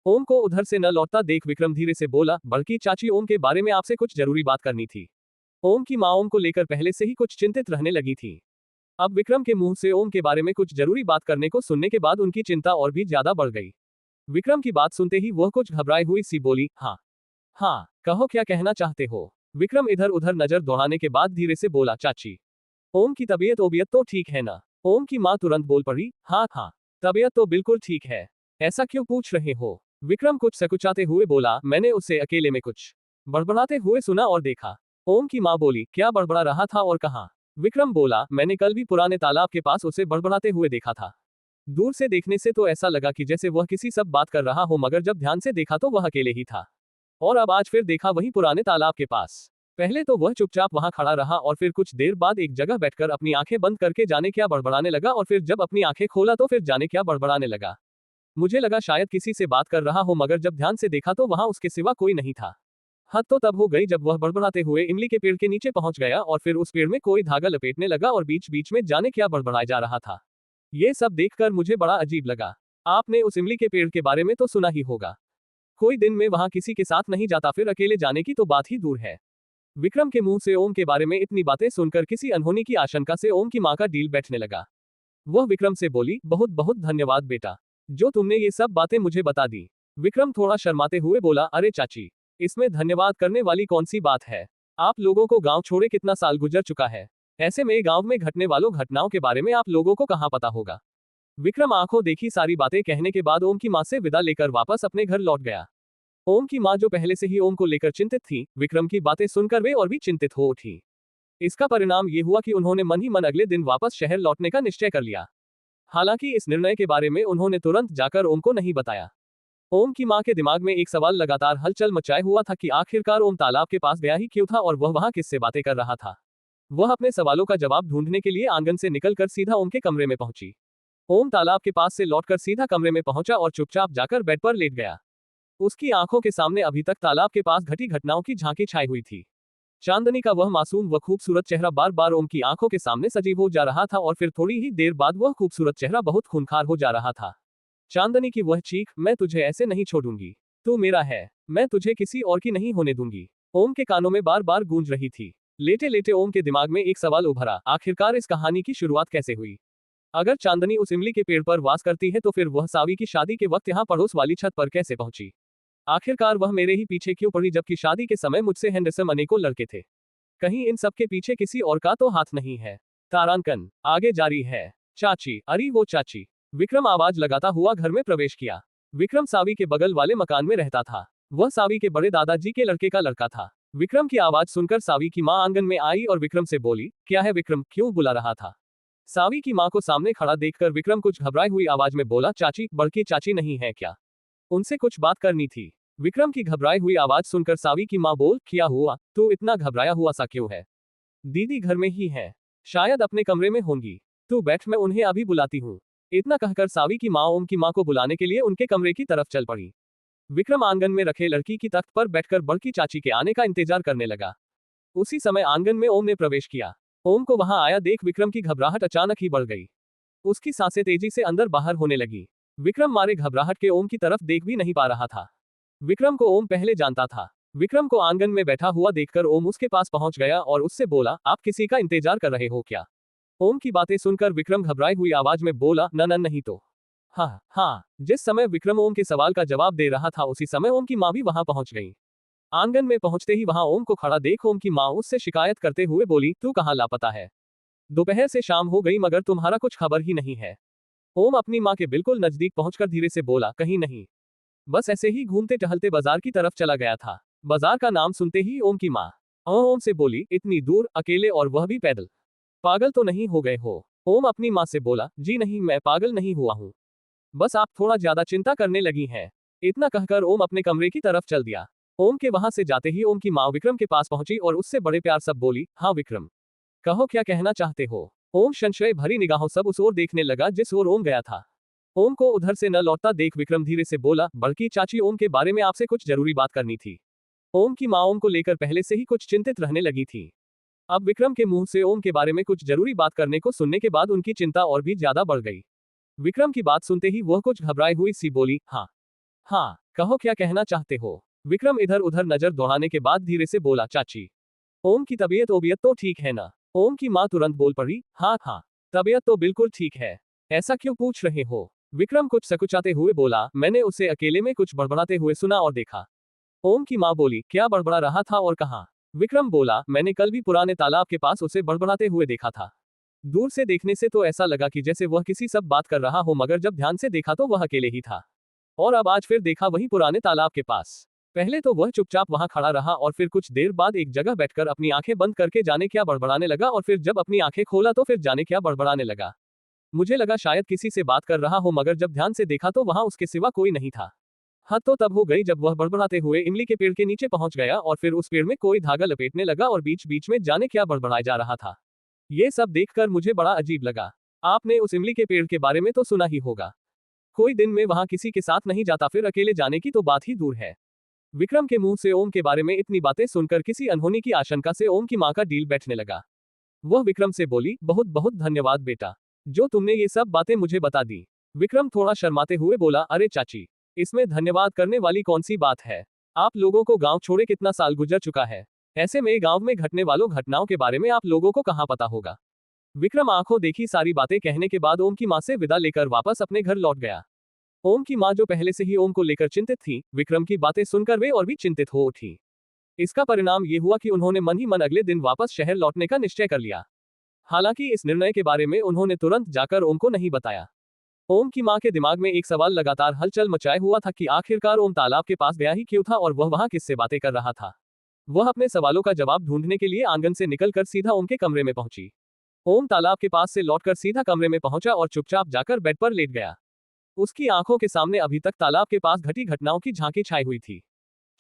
ओम को उधर से न लौटता देख विक्रम धीरे से बोला, बड़की चाची ओम के बारे में आपसे कुछ जरूरी बात करनी थी। ओम की माँ ओम को लेकर पहले से ही कुछ चिंतित रहने लगी थी। अब विक्रम के मुंह से ओम के बारे में कुछ जरूरी बात करने को सुनने के बाद उनकी चिंता और भी ज्यादा बढ़ गई। विक्रम की बात सुनते ही वह कुछ घबराई हुई सी बोली, हाँ हाँ कहो क्या कहना चाहते हो। विक्रम इधर उधर नजर दौड़ाने के बाद धीरे से बोला, चाची ओम की तबीयत ओबियत तो ठीक है ना। ओम की माँ तुरंत बोल पड़ी, हाँ हाँ तबीयत तो बिल्कुल ठीक है। ऐसा क्यों पूछ रहे हो। विक्रम कुछ सकुचाते हुए बोला, मैंने उसे अकेले में कुछ बड़बड़ाते हुए सुना और देखा। ओम की माँ बोली, क्या बड़बड़ा रहा था और कहाँ। विक्रम बोला, मैंने कल भी पुराने तालाब के पास उसे बड़बड़ाते हुए देखा था। दूर से देखने से तो ऐसा लगा कि जैसे वह किसी सब बात कर रहा हो, मगर जब ध्यान से देखा तो वह अकेले ही था। और अब आज फिर देखा वही पुराने तालाब के पास। पहले तो वह चुपचाप वहां खड़ा रहा और फिर कुछ देर बाद एक जगह बैठकर अपनी आंखें बंद करके जाने क्या बड़बड़ाने लगा, और फिर जब अपनी आंखें खोला तो फिर जाने क्या बड़बड़ाने लगा। मुझे लगा शायद किसी से बात कर रहा हो, मगर जब ध्यान से देखा तो वहां उसके सिवा कोई नहीं था। हद तो तब हो गई जब वह बड़बड़ाते हुए इमली के पेड़ के नीचे पहुंच गया और फिर उस पेड़ में कोई धागा लपेटने लगा और बीच बीच में जाने क्या बड़बड़ाया जा रहा था। ये सब देखकर मुझे बड़ा अजीब लगा। आपने उस इमली के पेड़ के बारे में तो सुना ही होगा। कोई दिन में वहां किसी के साथ नहीं जाता, फिर अकेले जाने की तो बात ही दूर है। विक्रम के मुंह से ओम के बारे में इतनी बातें सुनकर किसी अनहोनी की आशंका से ओम की मां का दिल बैठने लगा। वह विक्रम से बोली, बहुत बहुत धन्यवाद बेटा, जो तुमने ये सब बातें मुझे बता दी। विक्रम थोड़ा शर्माते हुए बोला, अरे चाची इसमें धन्यवाद करने वाली कौन सी बात है। आप लोगों को गांव छोड़े कितना साल गुजर चुका है। ऐसे में गांव में घटने वालों घटनाओं के बारे में आप लोगों को कहां पता होगा। विक्रम आंखों देखी सारी बातें कहने के बाद ओम की मां से विदा लेकर वापस अपने घर लौट गया। ओम की मां जो पहले से ही ओम को लेकर चिंतित थी, विक्रम की बातें सुनकर वे और भी चिंतित हो उठी। इसका परिणाम ये हुआ कि उन्होंने मन ही मन अगले दिन वापस शहर लौटने का निश्चय कर लिया। हालांकि इस निर्णय के बारे में उन्होंने तुरंत जाकर ओम को नहीं बताया। ओम की मां के दिमाग में एक सवाल लगातार हलचल मचाए हुआ था कि आखिरकार ओम तालाब के पास गया ही क्यों था और वह वहां किससे बातें कर रहा था। वह अपने सवालों का जवाब ढूंढने के लिए आंगन से निकलकर सीधा ओम के कमरे में पहुंची। ओम तालाब के पास से लौटकर सीधा कमरे में पहुंचा और चुपचाप जाकर बेड पर लेट गया। उसकी आंखों के सामने अभी तक तालाब के पास घटी घटनाओं की झांकी छाई हुई थी। चांदनी का वह मासूम व खूबसूरत चेहरा बार बार ओम की आंखों के सामने सजीव हो जा रहा था और फिर थोड़ी ही देर बाद वह खूबसूरत चेहरा बहुत खूंखार हो जा रहा था। चांदनी की वह चीख, मैं तुझे ऐसे नहीं छोड़ूंगी, तू मेरा है, मैं तुझे किसी और की नहीं होने दूंगी, ओम के कानों में बार बार गूंज रही थी। लेटे लेटे ओम के दिमाग में एक सवाल उभरा, आखिरकार इस कहानी की शुरुआत कैसे हुई। अगर चांदनी उस इमली के पेड़ पर वास करती है तो फिर वह सावी की शादी के वक्त यहाँ पड़ोस वाली छत पर कैसे पहुंची। आखिरकार वह मेरे ही पीछे क्यों पड़ी, जबकि शादी के समय मुझसे हैंडसम अनेकों लड़के थे। कहीं इन सब के पीछे किसी और का तो हाथ नहीं है। तारांकन आगे जारी है। चाची, अरे वो चाची। विक्रम आवाज लगाता हुआ घर में प्रवेश किया। विक्रम सावी के बगल वाले मकान में रहता था। वह सावी के बड़े दादाजी के लड़के का लड़का था। विक्रम की आवाज सुनकर सावी की मां आंगन में आई और विक्रम से बोली, क्या है विक्रम, क्यों बुला रहा था। सावी की मां को सामने खड़ा देखकर विक्रम कुछ घबराई हुई आवाज में बोला, चाची, बड़की चाची नहीं है क्या, उनसे कुछ बात करनी थी। विक्रम की घबराई हुई आवाज सुनकर सावी की मां बोल, क्या हुआ, तू इतना घबराया हुआ सा क्यों है। दीदी घर में ही है, शायद अपने कमरे में होंगी, तू बैठ, मैं उन्हें अभी बुलाती हूँ। इतना कहकर सावी की मां ओम की मां को बुलाने के लिए उनके कमरे की तरफ चल पड़ी। विक्रम आंगन में रखे लड़की की तख्त पर बैठकर बड़की चाची के आने का इंतजार करने लगा। उसी समय आंगन में ओम ने प्रवेश किया। ओम को वहां आया देख विक्रम की घबराहट अचानक ही बढ़ गई। उसकी सांसें तेजी से अंदर बाहर होने लगी। विक्रम मारे घबराहट के ओम की तरफ देख भी नहीं पा रहा था। विक्रम को ओम पहले जानता था। विक्रम को आंगन में बैठा हुआ देखकर ओम उसके पास पहुंच गया और उससे बोला, आप किसी का इंतजार कर रहे हो क्या। ओम की बातें सुनकर विक्रम घबराई हुई आवाज में बोला, न नहीं तो। हाँ हाँ। जिस समय विक्रम ओम के सवाल का जवाब दे रहा था उसी समय ओम की मां भी वहां पहुंच गई। आंगन में पहुंचते ही वहां ओम को खड़ा देख ओम की मां उससे शिकायत करते हुए बोली, तू कहाँ लापता है, दोपहर से शाम हो गई मगर तुम्हारा कुछ खबर ही नहीं है। ओम अपनी मां के बिल्कुल नजदीक पहुंचकर धीरे से बोला, कहीं नहीं, बस ऐसे ही घूमते टहलते बाजार की तरफ चला गया था। बाजार का नाम सुनते ही ओम की मां ओम से बोली, इतनी दूर अकेले और वह भी पैदल, पागल तो नहीं हो गए हो। ओम अपनी मां से बोला, जी नहीं, मैं पागल नहीं हुआ हूं, बस आप थोड़ा ज्यादा चिंता करने लगी हैं। इतना कहकर ओम अपने कमरे की तरफ चल दिया। ओम के वहां से जाते ही ओम की मां विक्रम के पास पहुंची और उससे बड़े प्यार सब बोली, हाँ विक्रम, कहो क्या कहना चाहते हो। ओम संशय भरी निगाहों सब उस ओर देखने लगा जिस ओर ओम गया था। ओम को उधर से न लौटता देख विक्रम धीरे से बोला, बड़की चाची, ओम के बारे में आपसे कुछ जरूरी बात करनी थी। ओम की मां ओम को लेकर पहले से ही कुछ चिंतित रहने लगी थी। अब विक्रम के मुंह से ओम के बारे में कुछ जरूरी बात करने को सुनने के बाद उनकी चिंता और भी ज्यादा बढ़ गई। विक्रम की बात सुनते ही वह कुछ घबराई हुई सी बोली, हाँ हाँ, कहो क्या कहना चाहते हो। विक्रम इधर उधर नजर दौड़ाने के बाद धीरे से बोला, चाची, ओम की तबीयत ओबियत तो ठीक है ना। ओम की माँ तुरंत बोल पड़ी, हाँ हाँ, तबीयत तो बिल्कुल ठीक है। ऐसा क्यों पूछ रहे हो। विक्रम कुछ सकुचाते हुए बोला, मैंने उसे अकेले में कुछ बड़बड़ाते हुए सुना और देखा। ओम की माँ बोली, क्या बड़बड़ा रहा था और कहाँ। विक्रम बोला, मैंने कल भी पुराने तालाब के पास उसे बड़बड़ाते हुए देखा था। दूर से देखने से तो ऐसा लगा कि जैसे वह किसी सब बात कर रहा हो, मगर जब ध्यान से देखा तो वह अकेले ही था। और अब आज फिर देखा वही पुराने तालाब के पास। पहले तो वह चुपचाप वहां खड़ा रहा और फिर कुछ देर बाद एक जगह बैठकर अपनी आंखें बंद करके जाने क्या बड़बड़ाने लगा, और फिर जब अपनी आंखें खोला तो फिर जाने क्या बड़बड़ाने लगा। मुझे लगा शायद किसी से बात कर रहा हो, मगर जब ध्यान से देखा तो वहां उसके सिवा कोई नहीं था। हद तो तब हो गई जब वह बड़बड़ाते हुए इमली के पेड़ के नीचे पहुंच गया और फिर उस पेड़ में कोई धागा लपेटने लगा और बीच बीच में जाने क्या बड़बड़ाया जा रहा था। ये सब देखकर मुझे बड़ा अजीब लगा। आपने उस इमली के पेड़ के बारे में तो सुना ही होगा। कोई दिन में वहां किसी के साथ नहीं जाता, फिर अकेले जाने की तो बात ही दूर है। विक्रम के मुंह से ओम के बारे में इतनी बातें सुनकर किसी अनहोनी की आशंका से ओम की मां का दिल बैठने लगा। वह विक्रम से बोली, बहुत बहुत धन्यवाद बेटा, जो तुमने ये सब बातें मुझे बता दी। विक्रम थोड़ा शर्माते हुए बोला, अरे चाची, इसमें धन्यवाद करने वाली कौन सी बात है। आप लोगों को गांव छोड़े कितना साल गुजर चुका है। ऐसे में गांव में घटने वालों घटनाओं के बारे में आप लोगों को कहां पता होगा। विक्रम आंखों देखी सारी बातें कहने के बाद ओम की मां से विदा लेकर वापस अपने घर लौट गया। ओम की मां जो पहले से ही ओम को लेकर चिंतित थी, विक्रम की बातें सुनकर वे और भी चिंतित हो उठी। इसका परिणाम ये हुआ कि उन्होंने मन ही मन अगले दिन वापस शहर लौटने का निश्चय कर लिया। हालांकि इस निर्णय के बारे में उन्होंने तुरंत जाकर ओम को नहीं बताया। ओम की मां के दिमाग में एक सवाल लगातार हलचल मचाए हुआ था कि आखिरकार ओम तालाब के पास गया ही क्यों था और वह वहां किससे बातें कर रहा था। वह अपने सवालों का जवाब ढूंढने के लिए आंगन से निकलकर सीधा ओम के कमरे में पहुंची। ओम तालाब के पास से लौटकर सीधा कमरे में पहुंचा और चुपचाप जाकर बेड पर लेट गया। उसकी आंखों के सामने अभी तक तालाब के पास घटी घटनाओं की झांकी छाई हुई थी।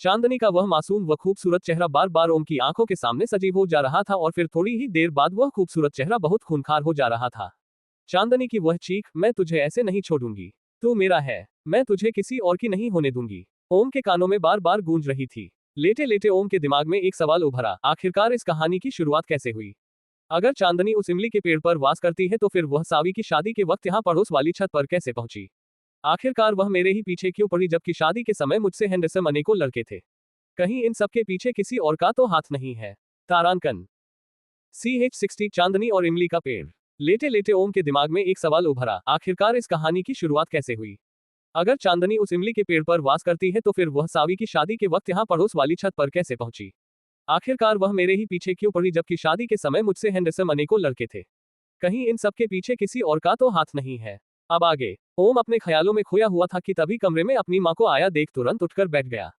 चांदनी का वह मासूम व खूबसूरत चेहरा बार बार ओम की आंखों के सामने सजीव हो जा रहा था और फिर थोड़ी ही देर बाद वह खूबसूरत चेहरा बहुत खूंखार हो जा रहा था। चांदनी की वह चीख, मैं तुझे ऐसे नहीं छोड़ूंगी, तू मेरा है, मैं तुझे किसी और की नहीं होने दूंगी, ओम के कानों में बार बार गूंज रही थी। लेटे लेटे ओम के दिमाग में एक सवाल उभरा, आखिरकार इस कहानी की शुरुआत कैसे हुई। अगर चांदनी उस इमली के पेड़ पर वास करती है तो फिर वह सावी की शादी के वक्त यहाँ पड़ोस वाली छत पर कैसे पहुंची। आखिरकार वह मेरे ही पीछे क्यों पड़ी जबकि शादी के समय मुझसे हैंडसम अनेकों लड़के थे। कहीं इन सबके पीछे किसी और का तो हाथ नहीं है। तारांकन CH60 चांदनी और इमली का पेड़। लेटे लेटे ओम के दिमाग में एक सवाल उभरा, आखिरकार इस कहानी की शुरुआत कैसे हुई। अगर चांदनी उस इमली के पेड़ पर वास करती है तो फिर वह सावी की शादी के वक्त यहाँ पड़ोस वाली छत पर कैसे पहुंची। आखिरकार वह मेरे ही पीछे क्यों पड़ी जबकि शादी के समय मुझसे हैंडसम अनेकों लड़के थे। कहीं इन सबके पीछे किसी और का तो हाथ नहीं है। अब आगे। ओम अपने ख्यालों में खोया हुआ था कि तभी कमरे में अपनी मां को आया देख तुरंत उठकर बैठ गया।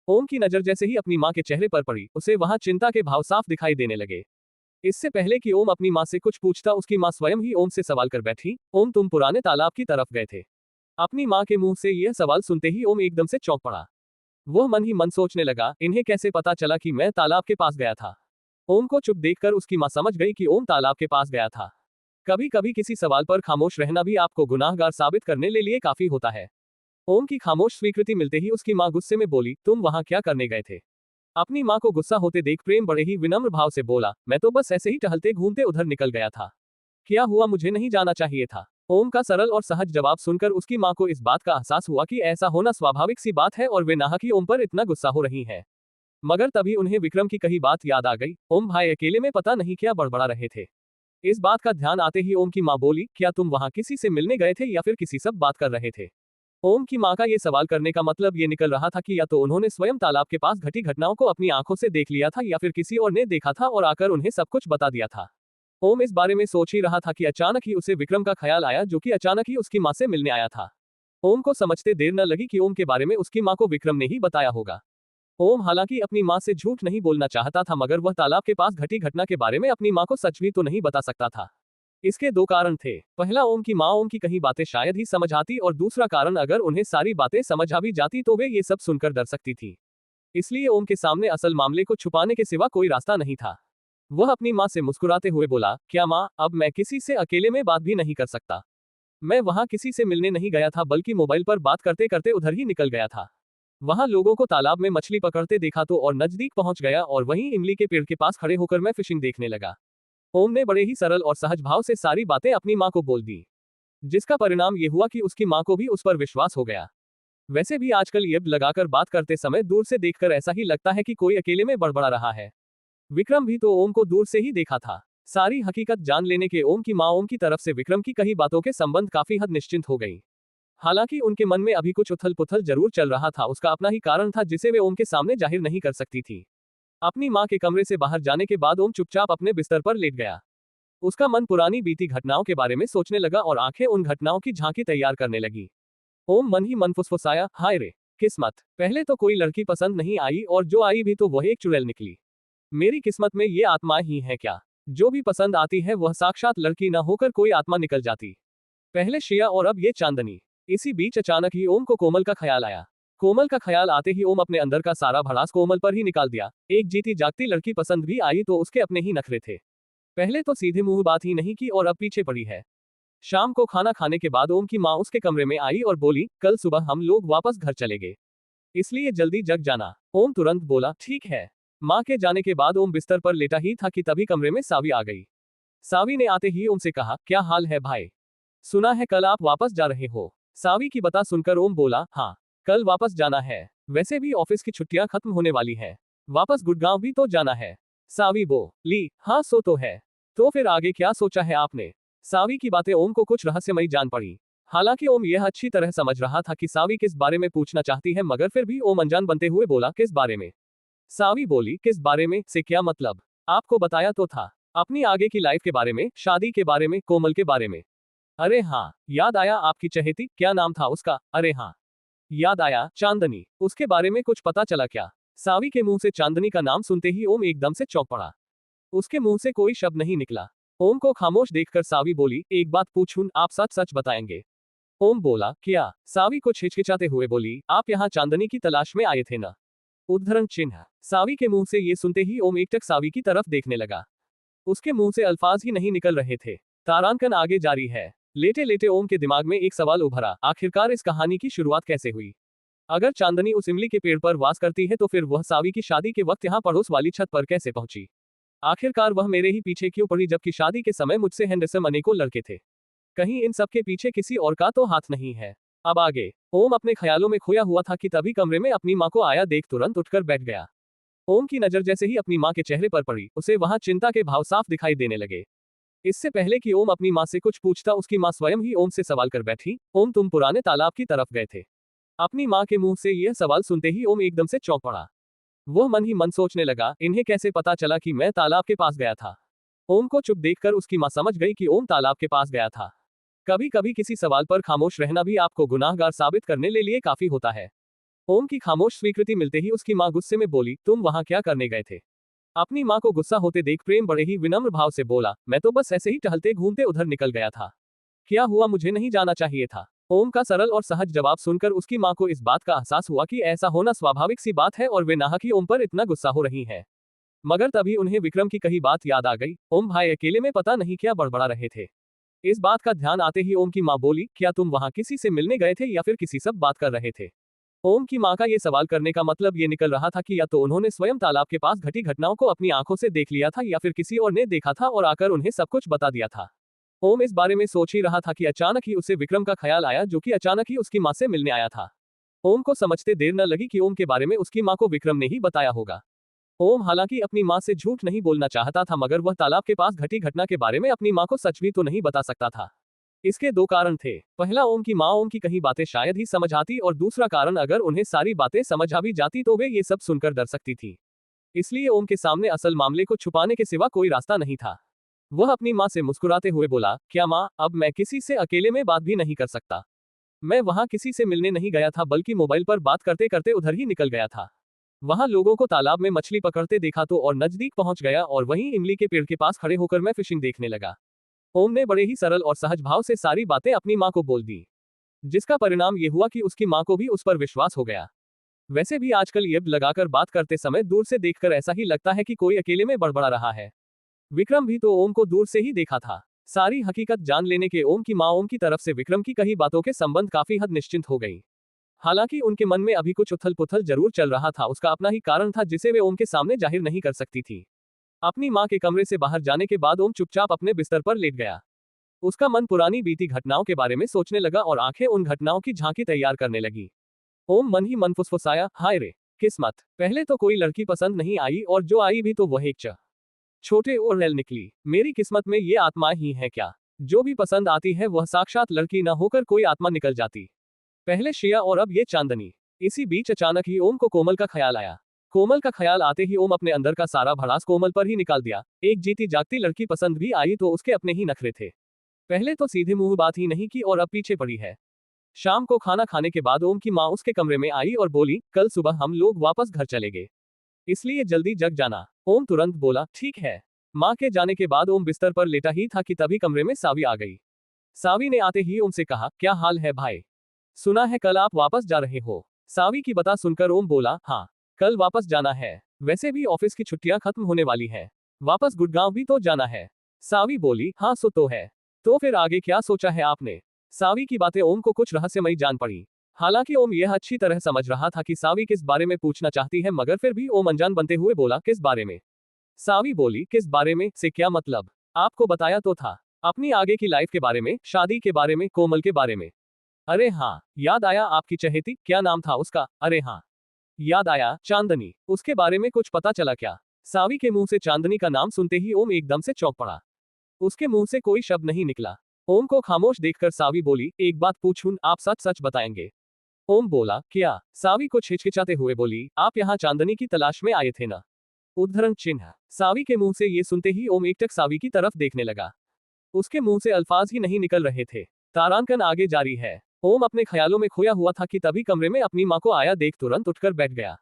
ओम की नजर जैसे ही अपनी मां के चेहरे पर पड़ी, उसे वहां चिंता के भाव साफ दिखाई देने लगे। इससे पहले कि ओम अपनी मां से कुछ पूछता, उसकी मां स्वयं ही ओम से सवाल कर बैठी, ओम तुम पुराने तालाब की तरफ गए थे। अपनी मां के मुंह से यह सवाल सुनते ही ओम एकदम से चौंक पड़ा। वह मन ही मन सोचने लगा, इन्हें कैसे पता चला कि मैं तालाब के पास गया था। ओम को चुप देखकर उसकी मां समझ गई कि ओम तालाब के पास गया था। कभी कभी किसी सवाल पर खामोश रहना भी आपको गुनाहगार साबित करने के लिए काफी होता है। ओम की खामोश स्वीकृति मिलते ही उसकी मां गुस्से में बोली, तुम वहां क्या करने गए थे। अपनी मां को गुस्सा होते देख प्रेम बड़े ही विनम्र भाव से बोला, मैं तो बस ऐसे ही टहलते घूमते उधर निकल गया था। क्या हुआ, मुझे नहीं जाना चाहिए था। ओम का सरल और सहज जवाब सुनकर उसकी मां को इस बात का एहसास हुआ कि ऐसा होना स्वाभाविक सी बात है और वे नाहक ही ओम पर इतना गुस्सा हो रही हैं। मगर तभी उन्हें विक्रम की कही बात याद आ गई। ओम भाई अकेले में पता नहीं क्या बड़बड़ा रहे थे। इस बात का ध्यान आते ही ओम की मां बोली, क्या तुम वहां किसी से मिलने गए थे या फिर किसी सब बात कर रहे थे। ओम की मां का ये सवाल करने का मतलब ये निकल रहा था कि या तो उन्होंने स्वयं तालाब के पास घटी घटनाओं को अपनी आंखों से देख लिया था या फिर किसी और ने देखा था और आकर उन्हें सब कुछ बता दिया था। ओम इस बारे में सोच ही रहा था कि अचानक ही उसे विक्रम का ख्याल आया, जो कि अचानक ही उसकी मां से मिलने आया था। ओम को समझते देर न लगी कि ओम के बारे में उसकी मां को विक्रम ने ही बताया होगा। ओम हालांकि अपनी मां से झूठ नहीं बोलना चाहता था, मगर वह तालाब के पास घटी घटना के बारे में अपनी मां को सच भी तो नहीं बता सकता था। इसके दो कारण थे। पहला, ओम की मां ओम की कही बातें शायद ही समझ आती, और दूसरा कारण, अगर उन्हें सारी बातें समझ आ भी जाती तो वे ये सब सुनकर डर सकती थी। इसलिए ओम के सामने असल मामले को छुपाने के सिवा कोई रास्ता नहीं था। वह अपनी मां से मुस्कुराते हुए बोला, क्या मां, अब मैं किसी से अकेले में बात भी नहीं कर सकता। मैं वहां किसी से मिलने नहीं गया था, बल्कि मोबाइल पर बात करते करते उधर ही निकल गया था। वहां लोगों को तालाब में मछली पकड़ते देखा तो और नजदीक पहुंच गया और वहीं इमली के पेड़ के पास खड़े होकर मैं फिशिंग देखने लगा। ओम ने बड़े ही सरल और सहज भाव से सारी बातें अपनी मां को बोल दी, जिसका परिणाम ये हुआ कि उसकी मां को भी उस पर विश्वास हो गया। वैसे भी आजकल ईयरबड लगाकर बात करते समय दूर से देखकर ऐसा ही लगता है कि कोई अकेले में बड़बड़ा रहा है। विक्रम भी तो ओम को दूर से ही देखा था। सारी हकीकत जान लेने के ओम की मां ओम की तरफ से विक्रम की कही बातों के संबंध काफी हद निश्चिंत हो गई। हालांकि उनके मन में अभी कुछ उथल पुथल जरूर चल रहा था, उसका अपना ही कारण था जिसे वे ओम के सामने जाहिर नहीं कर सकती थी। अपनी मां के कमरे से बाहर जाने के बाद ओम चुपचाप अपने बिस्तर पर लेट गया। उसका मन पुरानी बीती घटनाओं के बारे में सोचने लगा और आंखें उन घटनाओं की झांकी तैयार करने लगी। ओम मन ही मन फुसफुसाया, हाय रे किस्मत, पहले तो कोई लड़की पसंद नहीं आई और जो आई भी तो वह एक चुड़ैल निकली। मेरी किस्मत में ये आत्माएं ही हैं क्या? जो भी पसंद आती है वह साक्षात लड़की न होकर कोई आत्मा निकल जाती। पहले श्रेया और अब ये चांदनी। इसी बीच अचानक ही ओम को कोमल का ख्याल आया। कोमल का ख्याल आते ही ओम अपने अंदर का सारा भड़ास कोमल पर ही निकाल दिया। एक जीती जागती लड़की पसंद भी आई तो उसके अपने ही नखरे थे। पहले तो सीधे मुंह बात ही नहीं की और अब पीछे पड़ी है। शाम को खाना खाने के बाद ओम की मां उसके कमरे में आई और बोली, कल सुबह हम लोग वापस घर चलेंगे, इसलिए जल्दी जग जाना। ओम तुरंत बोला, ठीक है। मां के जाने के बाद ओम बिस्तर पर लेटा ही था कि तभी कमरे में सावी आ गई। सावी ने आते ही ओम से कहा, क्या हाल है भाई? सुना है कल आप वापस जा रहे हो। सावी की बता सुनकर ओम बोला, हाँ, कल वापस जाना है। वैसे भी ऑफिस की छुट्टियां खत्म होने वाली हैं। वापस गुड़गांव भी तो जाना है। सावी बोली, हाँ सो तो है। तो फिर आगे क्या सोचा है आपने? सावी की बातें ओम को कुछ रहस्यमयी जान पड़ी। हालांकि ओम यह अच्छी तरह समझ रहा था कि सावी किस बारे में पूछना चाहती है, मगर फिर भी ओम अनजान बनते हुए बोला, किस बारे में? सावी बोली, किस बारे में से क्या मतलब? आपको बताया तो था, अपनी आगे की लाइफ के बारे में, शादी के बारे में, कोमल के बारे में। अरे हाँ, याद आया, आपकी चहेती, क्या नाम था उसका? अरे हाँ, याद आया, चांदनी। उसके बारे में कुछ पता चला क्या? सावी के मुंह से चांदनी का नाम सुनते ही ओम एकदम से चौंक पड़ा। उसके मुंह से कोई शब्द नहीं निकला। ओम को खामोश देखकर सावी बोली, एक बात पूछूं, आप सच सच बताएंगे? ओम बोला, क्या? सावी कुछ हिचकिचाते हुए बोली, आप यहाँ चांदनी की तलाश में आए थे ना? उद्धरण चिन्ह। सावी के मुंह से ये सुनते ही ओम एकटक सावी की तरफ देखने लगा। उसके मुंह से अल्फाज ही नहीं निकल रहे थे। तारांकन आगे जारी है। लेटे लेटे ओम के दिमाग में एक सवाल उभरा, आखिरकार इस कहानी की शुरुआत कैसे हुई? अगर चांदनी उस इमली के पेड़ पर वास करती है तो फिर वह सावी की शादी के वक्त यहाँ पड़ोस वाली छत पर कैसे पहुंची? आखिरकार वह मेरे ही पीछे क्यों पड़ी जबकि शादी के समय मुझसे हैंडसम अनेकों लड़के थे? कहीं इन सब के पीछे किसी और का तो हाथ नहीं है? अब आगे। ओम अपने ख्यालों में खोया हुआ था कि तभी कमरे में अपनी मां को आया देख तुरंत उठकर बैठ गया। ओम की नजर जैसे ही अपनी मां के चेहरे पर पड़ी, उसे वहां चिंता के भाव साफ दिखाई देने लगे। इससे पहले कि ओम अपनी मां से कुछ पूछता, उसकी मां स्वयं ही ओम से सवाल कर बैठी, ओम तुम पुराने तालाब की तरफ गए थे? अपनी मां के मुंह से यह सवाल सुनते ही ओम एकदम से चौंक पड़ा। वह मन ही मन सोचने लगा, इन्हें कैसे पता चला कि मैं तालाब के पास गया था? ओम को चुप देखकर उसकी मां समझ गई कि ओम तालाब के पास गया था। कभी कभी किसी सवाल पर खामोश रहना भी आपको गुनाहगार साबित करने के लिए काफी होता है। ओम की खामोश स्वीकृति मिलते ही उसकी मां गुस्से में बोली, तुम वहां क्या करने गए थे? अपनी मां को गुस्सा होते देख प्रेम बड़े ही विनम्र भाव से बोला, मैं तो बस ऐसे ही टहलते घूमते उधर निकल गया था। क्या हुआ, मुझे नहीं जाना चाहिए था? ओम का सरल और सहज जवाब सुनकर उसकी मां को इस बात का एहसास हुआ कि ऐसा होना स्वाभाविक सी बात है और वे नाहक ही ओम पर इतना गुस्सा हो रही हैं। मगर तभी उन्हें विक्रम की कही बात याद आ गई। ओम भाई अकेले में पता नहीं क्या बड़बड़ा रहे थे। इस बात का ध्यान आते ही ओम की मां बोली, क्या तुम वहां किसी से मिलने गए थे या फिर किसी से बात कर रहे थे? ओम की मां का ये सवाल करने का मतलब ये निकल रहा था कि या तो उन्होंने स्वयं तालाब के पास घटी घटनाओं को अपनी आंखों से देख लिया था या फिर किसी और ने देखा था और आकर उन्हें सब कुछ बता दिया था। ओम इस बारे में सोच ही रहा था कि अचानक ही उसे विक्रम का ख्याल आया, जो कि अचानक ही उसकी मां से मिलने आया था। ओम को समझते देर न लगी कि ओम के बारे में उसकी मां को विक्रम ने ही बताया होगा। ओम हालांकि अपनी मां से झूठ नहीं बोलना चाहता था, मगर वह तालाब के पास घटी घटना के बारे में अपनी मां को सच भी तो नहीं बता सकता था। इसके दो कारण थे। पहला, ओम की मां ओम की कही बातें शायद ही समझ आती, और दूसरा कारण, अगर उन्हें सारी बातें समझ आ भी जाती तो वे ये सब सुनकर डर सकती थी। इसलिए ओम के सामने असल मामले को छुपाने के सिवा कोई रास्ता नहीं था। वह अपनी मां से मुस्कुराते हुए बोला, क्या मां, अब मैं किसी से अकेले में बात भी नहीं कर सकता। मैं वहां किसी से मिलने नहीं गया था, बल्कि मोबाइल पर बात करते करते उधर ही निकल गया था। वहां लोगों को तालाब में मछली पकड़ते देखा तो और नजदीक पहुंच गया और वहीं इमली के पेड़ के पास खड़े होकर मैं फिशिंग देखने लगा। ओम ने बड़े ही सरल और सहज भाव से सारी बातें अपनी मां को बोल दी, जिसका परिणाम ये हुआ कि उसकी मां को भी उस पर विश्वास हो गया। वैसे भी आजकल ईयरबड लगाकर बात करते समय दूर से देखकर ऐसा ही लगता है कि कोई अकेले में बड़बड़ा रहा है। विक्रम भी तो ओम को दूर से ही देखा था। सारी हकीकत जान लेने के ओम की मां ओम की तरफ से विक्रम की कही बातों के संबंध काफी हद निश्चिंत हो गई। हालांकि उनके मन में अभी कुछ उथल पुथल जरूर चल रहा था, उसका अपना ही कारण था जिसे वे ओम के सामने जाहिर नहीं कर सकती थी। अपनी मां के कमरे से बाहर जाने के बाद ओम चुपचाप अपने बिस्तर पर लेट गया। उसका मन पुरानी बीती घटनाओं के बारे में सोचने लगा और आंखें उन घटनाओं की झांकी तैयार करने लगी। ओम मन ही मन फुसफुसाया, हाय रे किस्मत, पहले तो कोई लड़की पसंद नहीं आई और जो आई भी तो वह एक छोटे और रेल निकली। मेरी किस्मत में ये आत्माएं ही हैं क्या? जो भी पसंद आती है वह साक्षात लड़की न होकर कोई आत्मा निकल जाती। पहले श्रेया और अब ये चांदनी। इसी बीच अचानक ही ओम को कोमल का ख्याल आया। कोमल का ख्याल आते ही ओम अपने अंदर का सारा भड़ास कोमल पर ही निकाल दिया। एक जीती जागती लड़की पसंद भी आई तो उसके अपने ही नखरे थे। पहले तो सीधे मुंह बात ही नहीं की और अब पीछे पड़ी है। शाम को खाना खाने के बाद ओम की माँ उसके कमरे में आई और बोली, कल सुबह हम लोग वापस घर चलेंगे, इसलिए जल्दी जग जाना। ओम तुरंत बोला, ठीक है। माँ के जाने के बाद ओम बिस्तर पर लेटा ही था कि तभी कमरे में सावी आ गई। सावी ने आते ही ओम से कहा, क्या हाल है भाई? सुना है कल आप वापस जा रहे हो। सावी की बता सुनकर ओम बोला, हाँ, कल वापस जाना है। वैसे भी ऑफिस की छुट्टियां खत्म होने वाली हैं। वापस गुड़गांव भी तो जाना है। सावी बोली, हाँ सो तो है। तो फिर आगे क्या सोचा है आपने? सावी की बातें ओम को कुछ रहस्यमयी जान पड़ी। हालांकि ओम यह अच्छी तरह समझ रहा था कि सावी किस बारे में पूछना चाहती है, मगर फिर भी ओम अनजान बनते हुए बोला, किस बारे में? सावी बोली, किस बारे में से क्या मतलब? आपको बताया तो था, अपनी आगे की लाइफ के बारे में, शादी के बारे में, कोमल के बारे में। अरे हाँ, याद आया, आपकी चहेती, क्या नाम था उसका? अरे हाँ, याद आया, चांदनी। उसके बारे में कुछ पता चला क्या? सावी के मुंह से चांदनी का नाम सुनते ही ओम एकदम से चौंक पड़ा। उसके मुंह से कोई शब्द नहीं निकला। ओम को खामोश देखकर सावी बोली, एक बात पूछूं, आप सच सच बताएंगे? ओम बोला, क्या? सावी कुछ हिचकिचाते हुए बोली, आप यहाँ चांदनी की तलाश में आए थे ना? उद्धरण चिन्ह। सावी के मुंह से ये सुनते ही ओम एकटक सावी की तरफ देखने लगा। उसके मुंह से अल्फाज ही नहीं निकल रहे थे। तारांकन आगे जारी है। ओम अपने ख्यालों में खोया हुआ था कि तभी कमरे में अपनी माँ को आया देख तुरंत उठकर बैठ गया।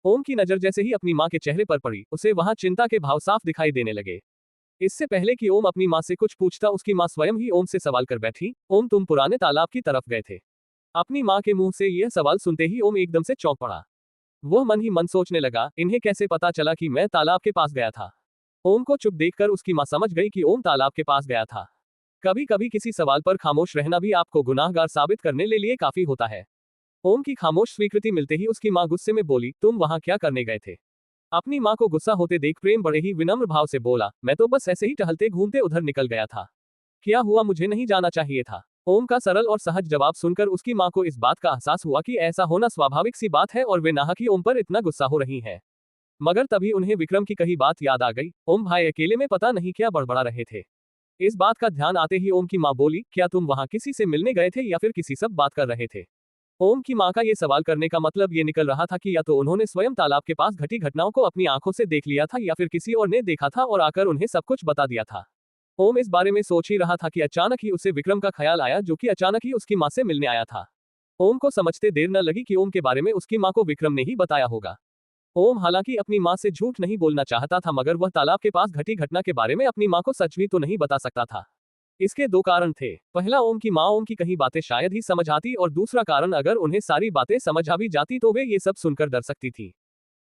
ओम की नजर जैसे ही अपनी माँ के चेहरे पर पड़ी, उसे वहां चिंता के भाव साफ दिखाई देने लगे। इससे पहले कि ओम अपनी माँ से कुछ पूछता, उसकी माँ स्वयं ही ओम से सवाल कर बैठी, ओम तुम पुराने तालाब की तरफ गए थे? अपनी माँ के मुंह से यह सवाल सुनते ही ओम एकदम से चौंक पड़ा। वह मन ही मन सोचने लगा, इन्हें कैसे पता चला कि मैं तालाब के पास गया था? ओम को चुप देखकर उसकी माँ समझ गई कि ओम तालाब के पास गया था। कभी कभी किसी सवाल पर खामोश रहना भी आपको गुनाहगार साबित करने के लिए काफी होता है। ओम की खामोश स्वीकृति मिलते ही उसकी माँ गुस्से में बोली, तुम वहां क्या करने गए थे? अपनी माँ को गुस्सा होते देख प्रेम बड़े ही विनम्र भाव से बोला, मैं तो बस ऐसे ही टहलते घूमते उधर निकल गया था। क्या हुआ, मुझे नहीं जाना चाहिए था? ओम का सरल और सहज जवाब सुनकर उसकी माँ को इस बात का एहसास हुआ कि ऐसा होना स्वाभाविक सी बात है और वे नाहक ही ओम पर इतना गुस्सा हो रही हैं। मगर तभी उन्हें विक्रम की कही बात याद आ गई। ओम भाई अकेले में पता नहीं क्या बड़बड़ा रहे थे। इस बात का ध्यान आते ही ओम की माँ बोली, क्या तुम वहां किसी से मिलने गए थे या फिर किसी से बात कर रहे थे? ओम की माँ का ये सवाल करने का मतलब ये निकल रहा था कि या तो उन्होंने स्वयं तालाब के पास घटी घटनाओं को अपनी आंखों से देख लिया था या फिर किसी और ने देखा था और आकर उन्हें सब कुछ बता दिया था। ओम इस बारे में सोच ही रहा था कि अचानक ही उसे विक्रम का ख्याल आया, जो कि अचानक ही उसकी माँ से मिलने आया था। ओम को समझते देर न लगी कि ओम के बारे में उसकी माँ को विक्रम ने ही बताया होगा। ओम हालांकि अपनी माँ से झूठ नहीं बोलना चाहता था, मगर वह तालाब के पास घटी घटना के बारे में अपनी माँ को सच भी तो नहीं बता सकता था। इसके दो कारण थे। पहला, ओम की माँ ओम की कही बातें शायद ही समझ आती, और दूसरा कारण, अगर उन्हें सारी बातें समझ आ भी जाती तो वे ये सब सुनकर डर सकती थी।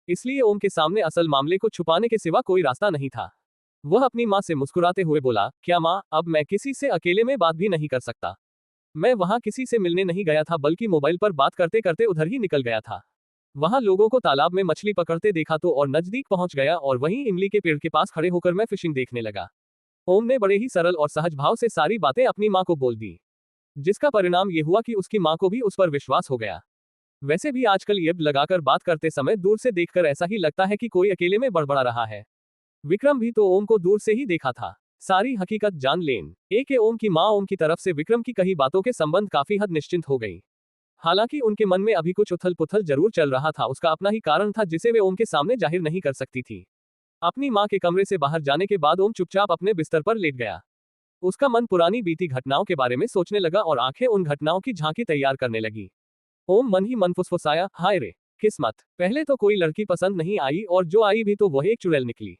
इसलिए ओम के सामने असल मामले को छुपाने के सिवा कोई रास्ता नहीं था। वह अपनी माँ से मुस्कुराते हुए बोला, क्या माँ, अब मैं किसी से अकेले में बात भी नहीं कर सकता। मैं वहां किसी से मिलने नहीं गया था, बल्कि मोबाइल पर बात करते करते उधर ही निकल गया था। वहां लोगों को तालाब में मछली पकड़ते देखा तो और नजदीक पहुंच गया, और वहीं इमली के पेड़ के पास खड़े होकर मैं फिशिंग देखने लगा। ओम ने बड़े ही सरल और सहज भाव से सारी बातें अपनी माँ को बोल दी, जिसका परिणाम ये हुआ कि उसकी माँ को भी उस पर विश्वास हो गया। वैसे भी आजकल ईयरबड लगाकर बात करते समय दूर से देखकर ऐसा ही लगता है कि कोई अकेले में बड़बड़ा रहा है। विक्रम भी तो ओम को दूर से ही देखा था। सारी हकीकत जान लेन एक ओम की माँ ओम की तरफ से विक्रम की कही बातों के संबंध काफी हद निश्चिंत हो गई। हालांकि उनके मन में अभी कुछ उथल पुथल जरूर चल रहा था। उसका अपना ही कारण था जिसे वे ओम के सामने जाहिर नहीं कर सकती थी। अपनी माँ के कमरे से बाहर जाने के बाद ओम चुपचाप अपने बिस्तर पर लेट गया। उसका मन पुरानी बीती घटनाओं के बारे में सोचने लगा और आंखें उन घटनाओं की झांकी तैयार करने लगी। ओम मन ही मन फुसफुसाया, हाय रे किस्मत, पहले तो कोई लड़की पसंद नहीं आई और जो आई भी तो वह एक चुड़ैल निकली।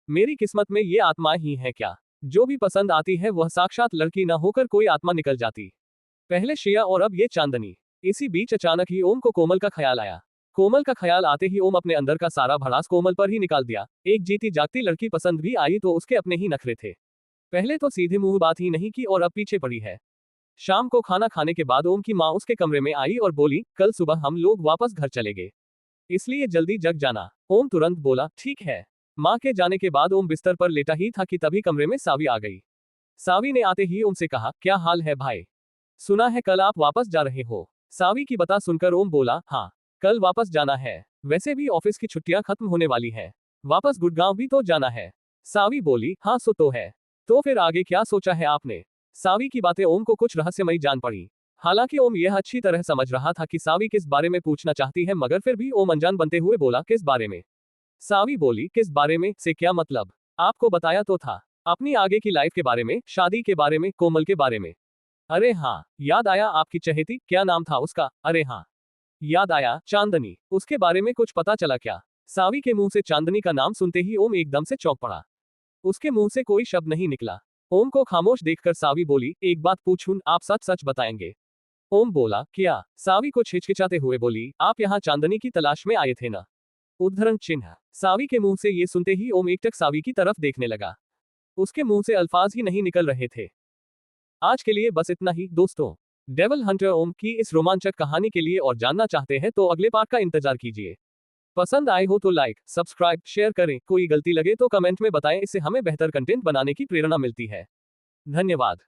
मेरी किस्मत में ये आत्माएं ही हैं क्या? जो भी पसंद आती है वह साक्षात लड़की न होकर कोई आत्मा निकल जाती। पहले श्रेया और अब ये चांदनी। इसी बीच अचानक ही ओम को कोमल का ख्याल आया। कोमल का ख्याल आते ही ओम अपने अंदर का सारा भड़ास कोमल पर ही निकाल दिया। एक जीती जागती लड़की पसंद भी आई तो उसके अपने ही नखरे थे। पहले तो सीधे मुंह बात ही नहीं की और अब पीछे पड़ी है। शाम को खाना खाने के बाद ओम की माँ उसके कमरे में आई और बोली, कल सुबह हम लोग वापस घर चलेंगे, इसलिए जल्दी जग जाना। ओम तुरंत बोला, ठीक है। माँ के जाने के बाद ओम बिस्तर पर लेटा ही था कि तभी कमरे में सावी आ गई। सावी ने आते ही ओम से कहा, क्या हाल है भाई? सुना है कल आप वापस जा रहे हो। सावी की बता सुनकर ओम बोला, हाँ, कल वापस जाना है। वैसे भी ऑफिस की छुट्टियां खत्म होने वाली है। वापस गुड़गांव भी तो जाना है। सावी बोली, हाँ सो तो है। तो फिर आगे क्या सोचा है आपने? सावी की बातें ओम को कुछ रहस्यमयी जान पड़ी। हालांकि ओम यह अच्छी तरह समझ रहा था कि सावी किस बारे में पूछना चाहती है, मगर फिर भी ओम अनजान बनते हुए बोला, किस बारे में? सावी बोली, किस बारे में से क्या मतलब? आपको बताया तो था। अपनी आगे की लाइफ के बारे में, शादी के बारे में, कोमल के बारे में। अरे हाँ, याद आया, आपकी चहेती, क्या नाम था उसका? अरे हाँ, याद आया, चांदनी। उसके बारे में कुछ पता चला क्या? सावी के मुंह से चांदनी का नाम सुनते ही ओम एकदम से चौंक पड़ा। उसके मुंह से कोई शब्द नहीं निकला। ओम को खामोश देखकर सावी बोली, एक बात पूछूं, आप सच सच बताएंगे? ओम बोला, क्या? सावी को हिचकिचाते हुए बोली, आप यहाँ चांदनी की तलाश में आए थे ना? उद्धरण चिन्ह। सावी के मुंह से ये सुनते ही ओम एकटक सावी की तरफ देखने लगा। उसके मुंह से अल्फाज ही नहीं निकल रहे थे। आज के लिए बस इतना ही दोस्तों। डेविल हंटर ओम की इस रोमांचक कहानी के लिए और जानना चाहते हैं तो अगले पार्ट का इंतजार कीजिए। पसंद आए हो तो लाइक, सब्सक्राइब, शेयर करें। कोई गलती लगे तो कमेंट में बताएं, इससे हमें बेहतर कंटेंट बनाने की प्रेरणा मिलती है। धन्यवाद।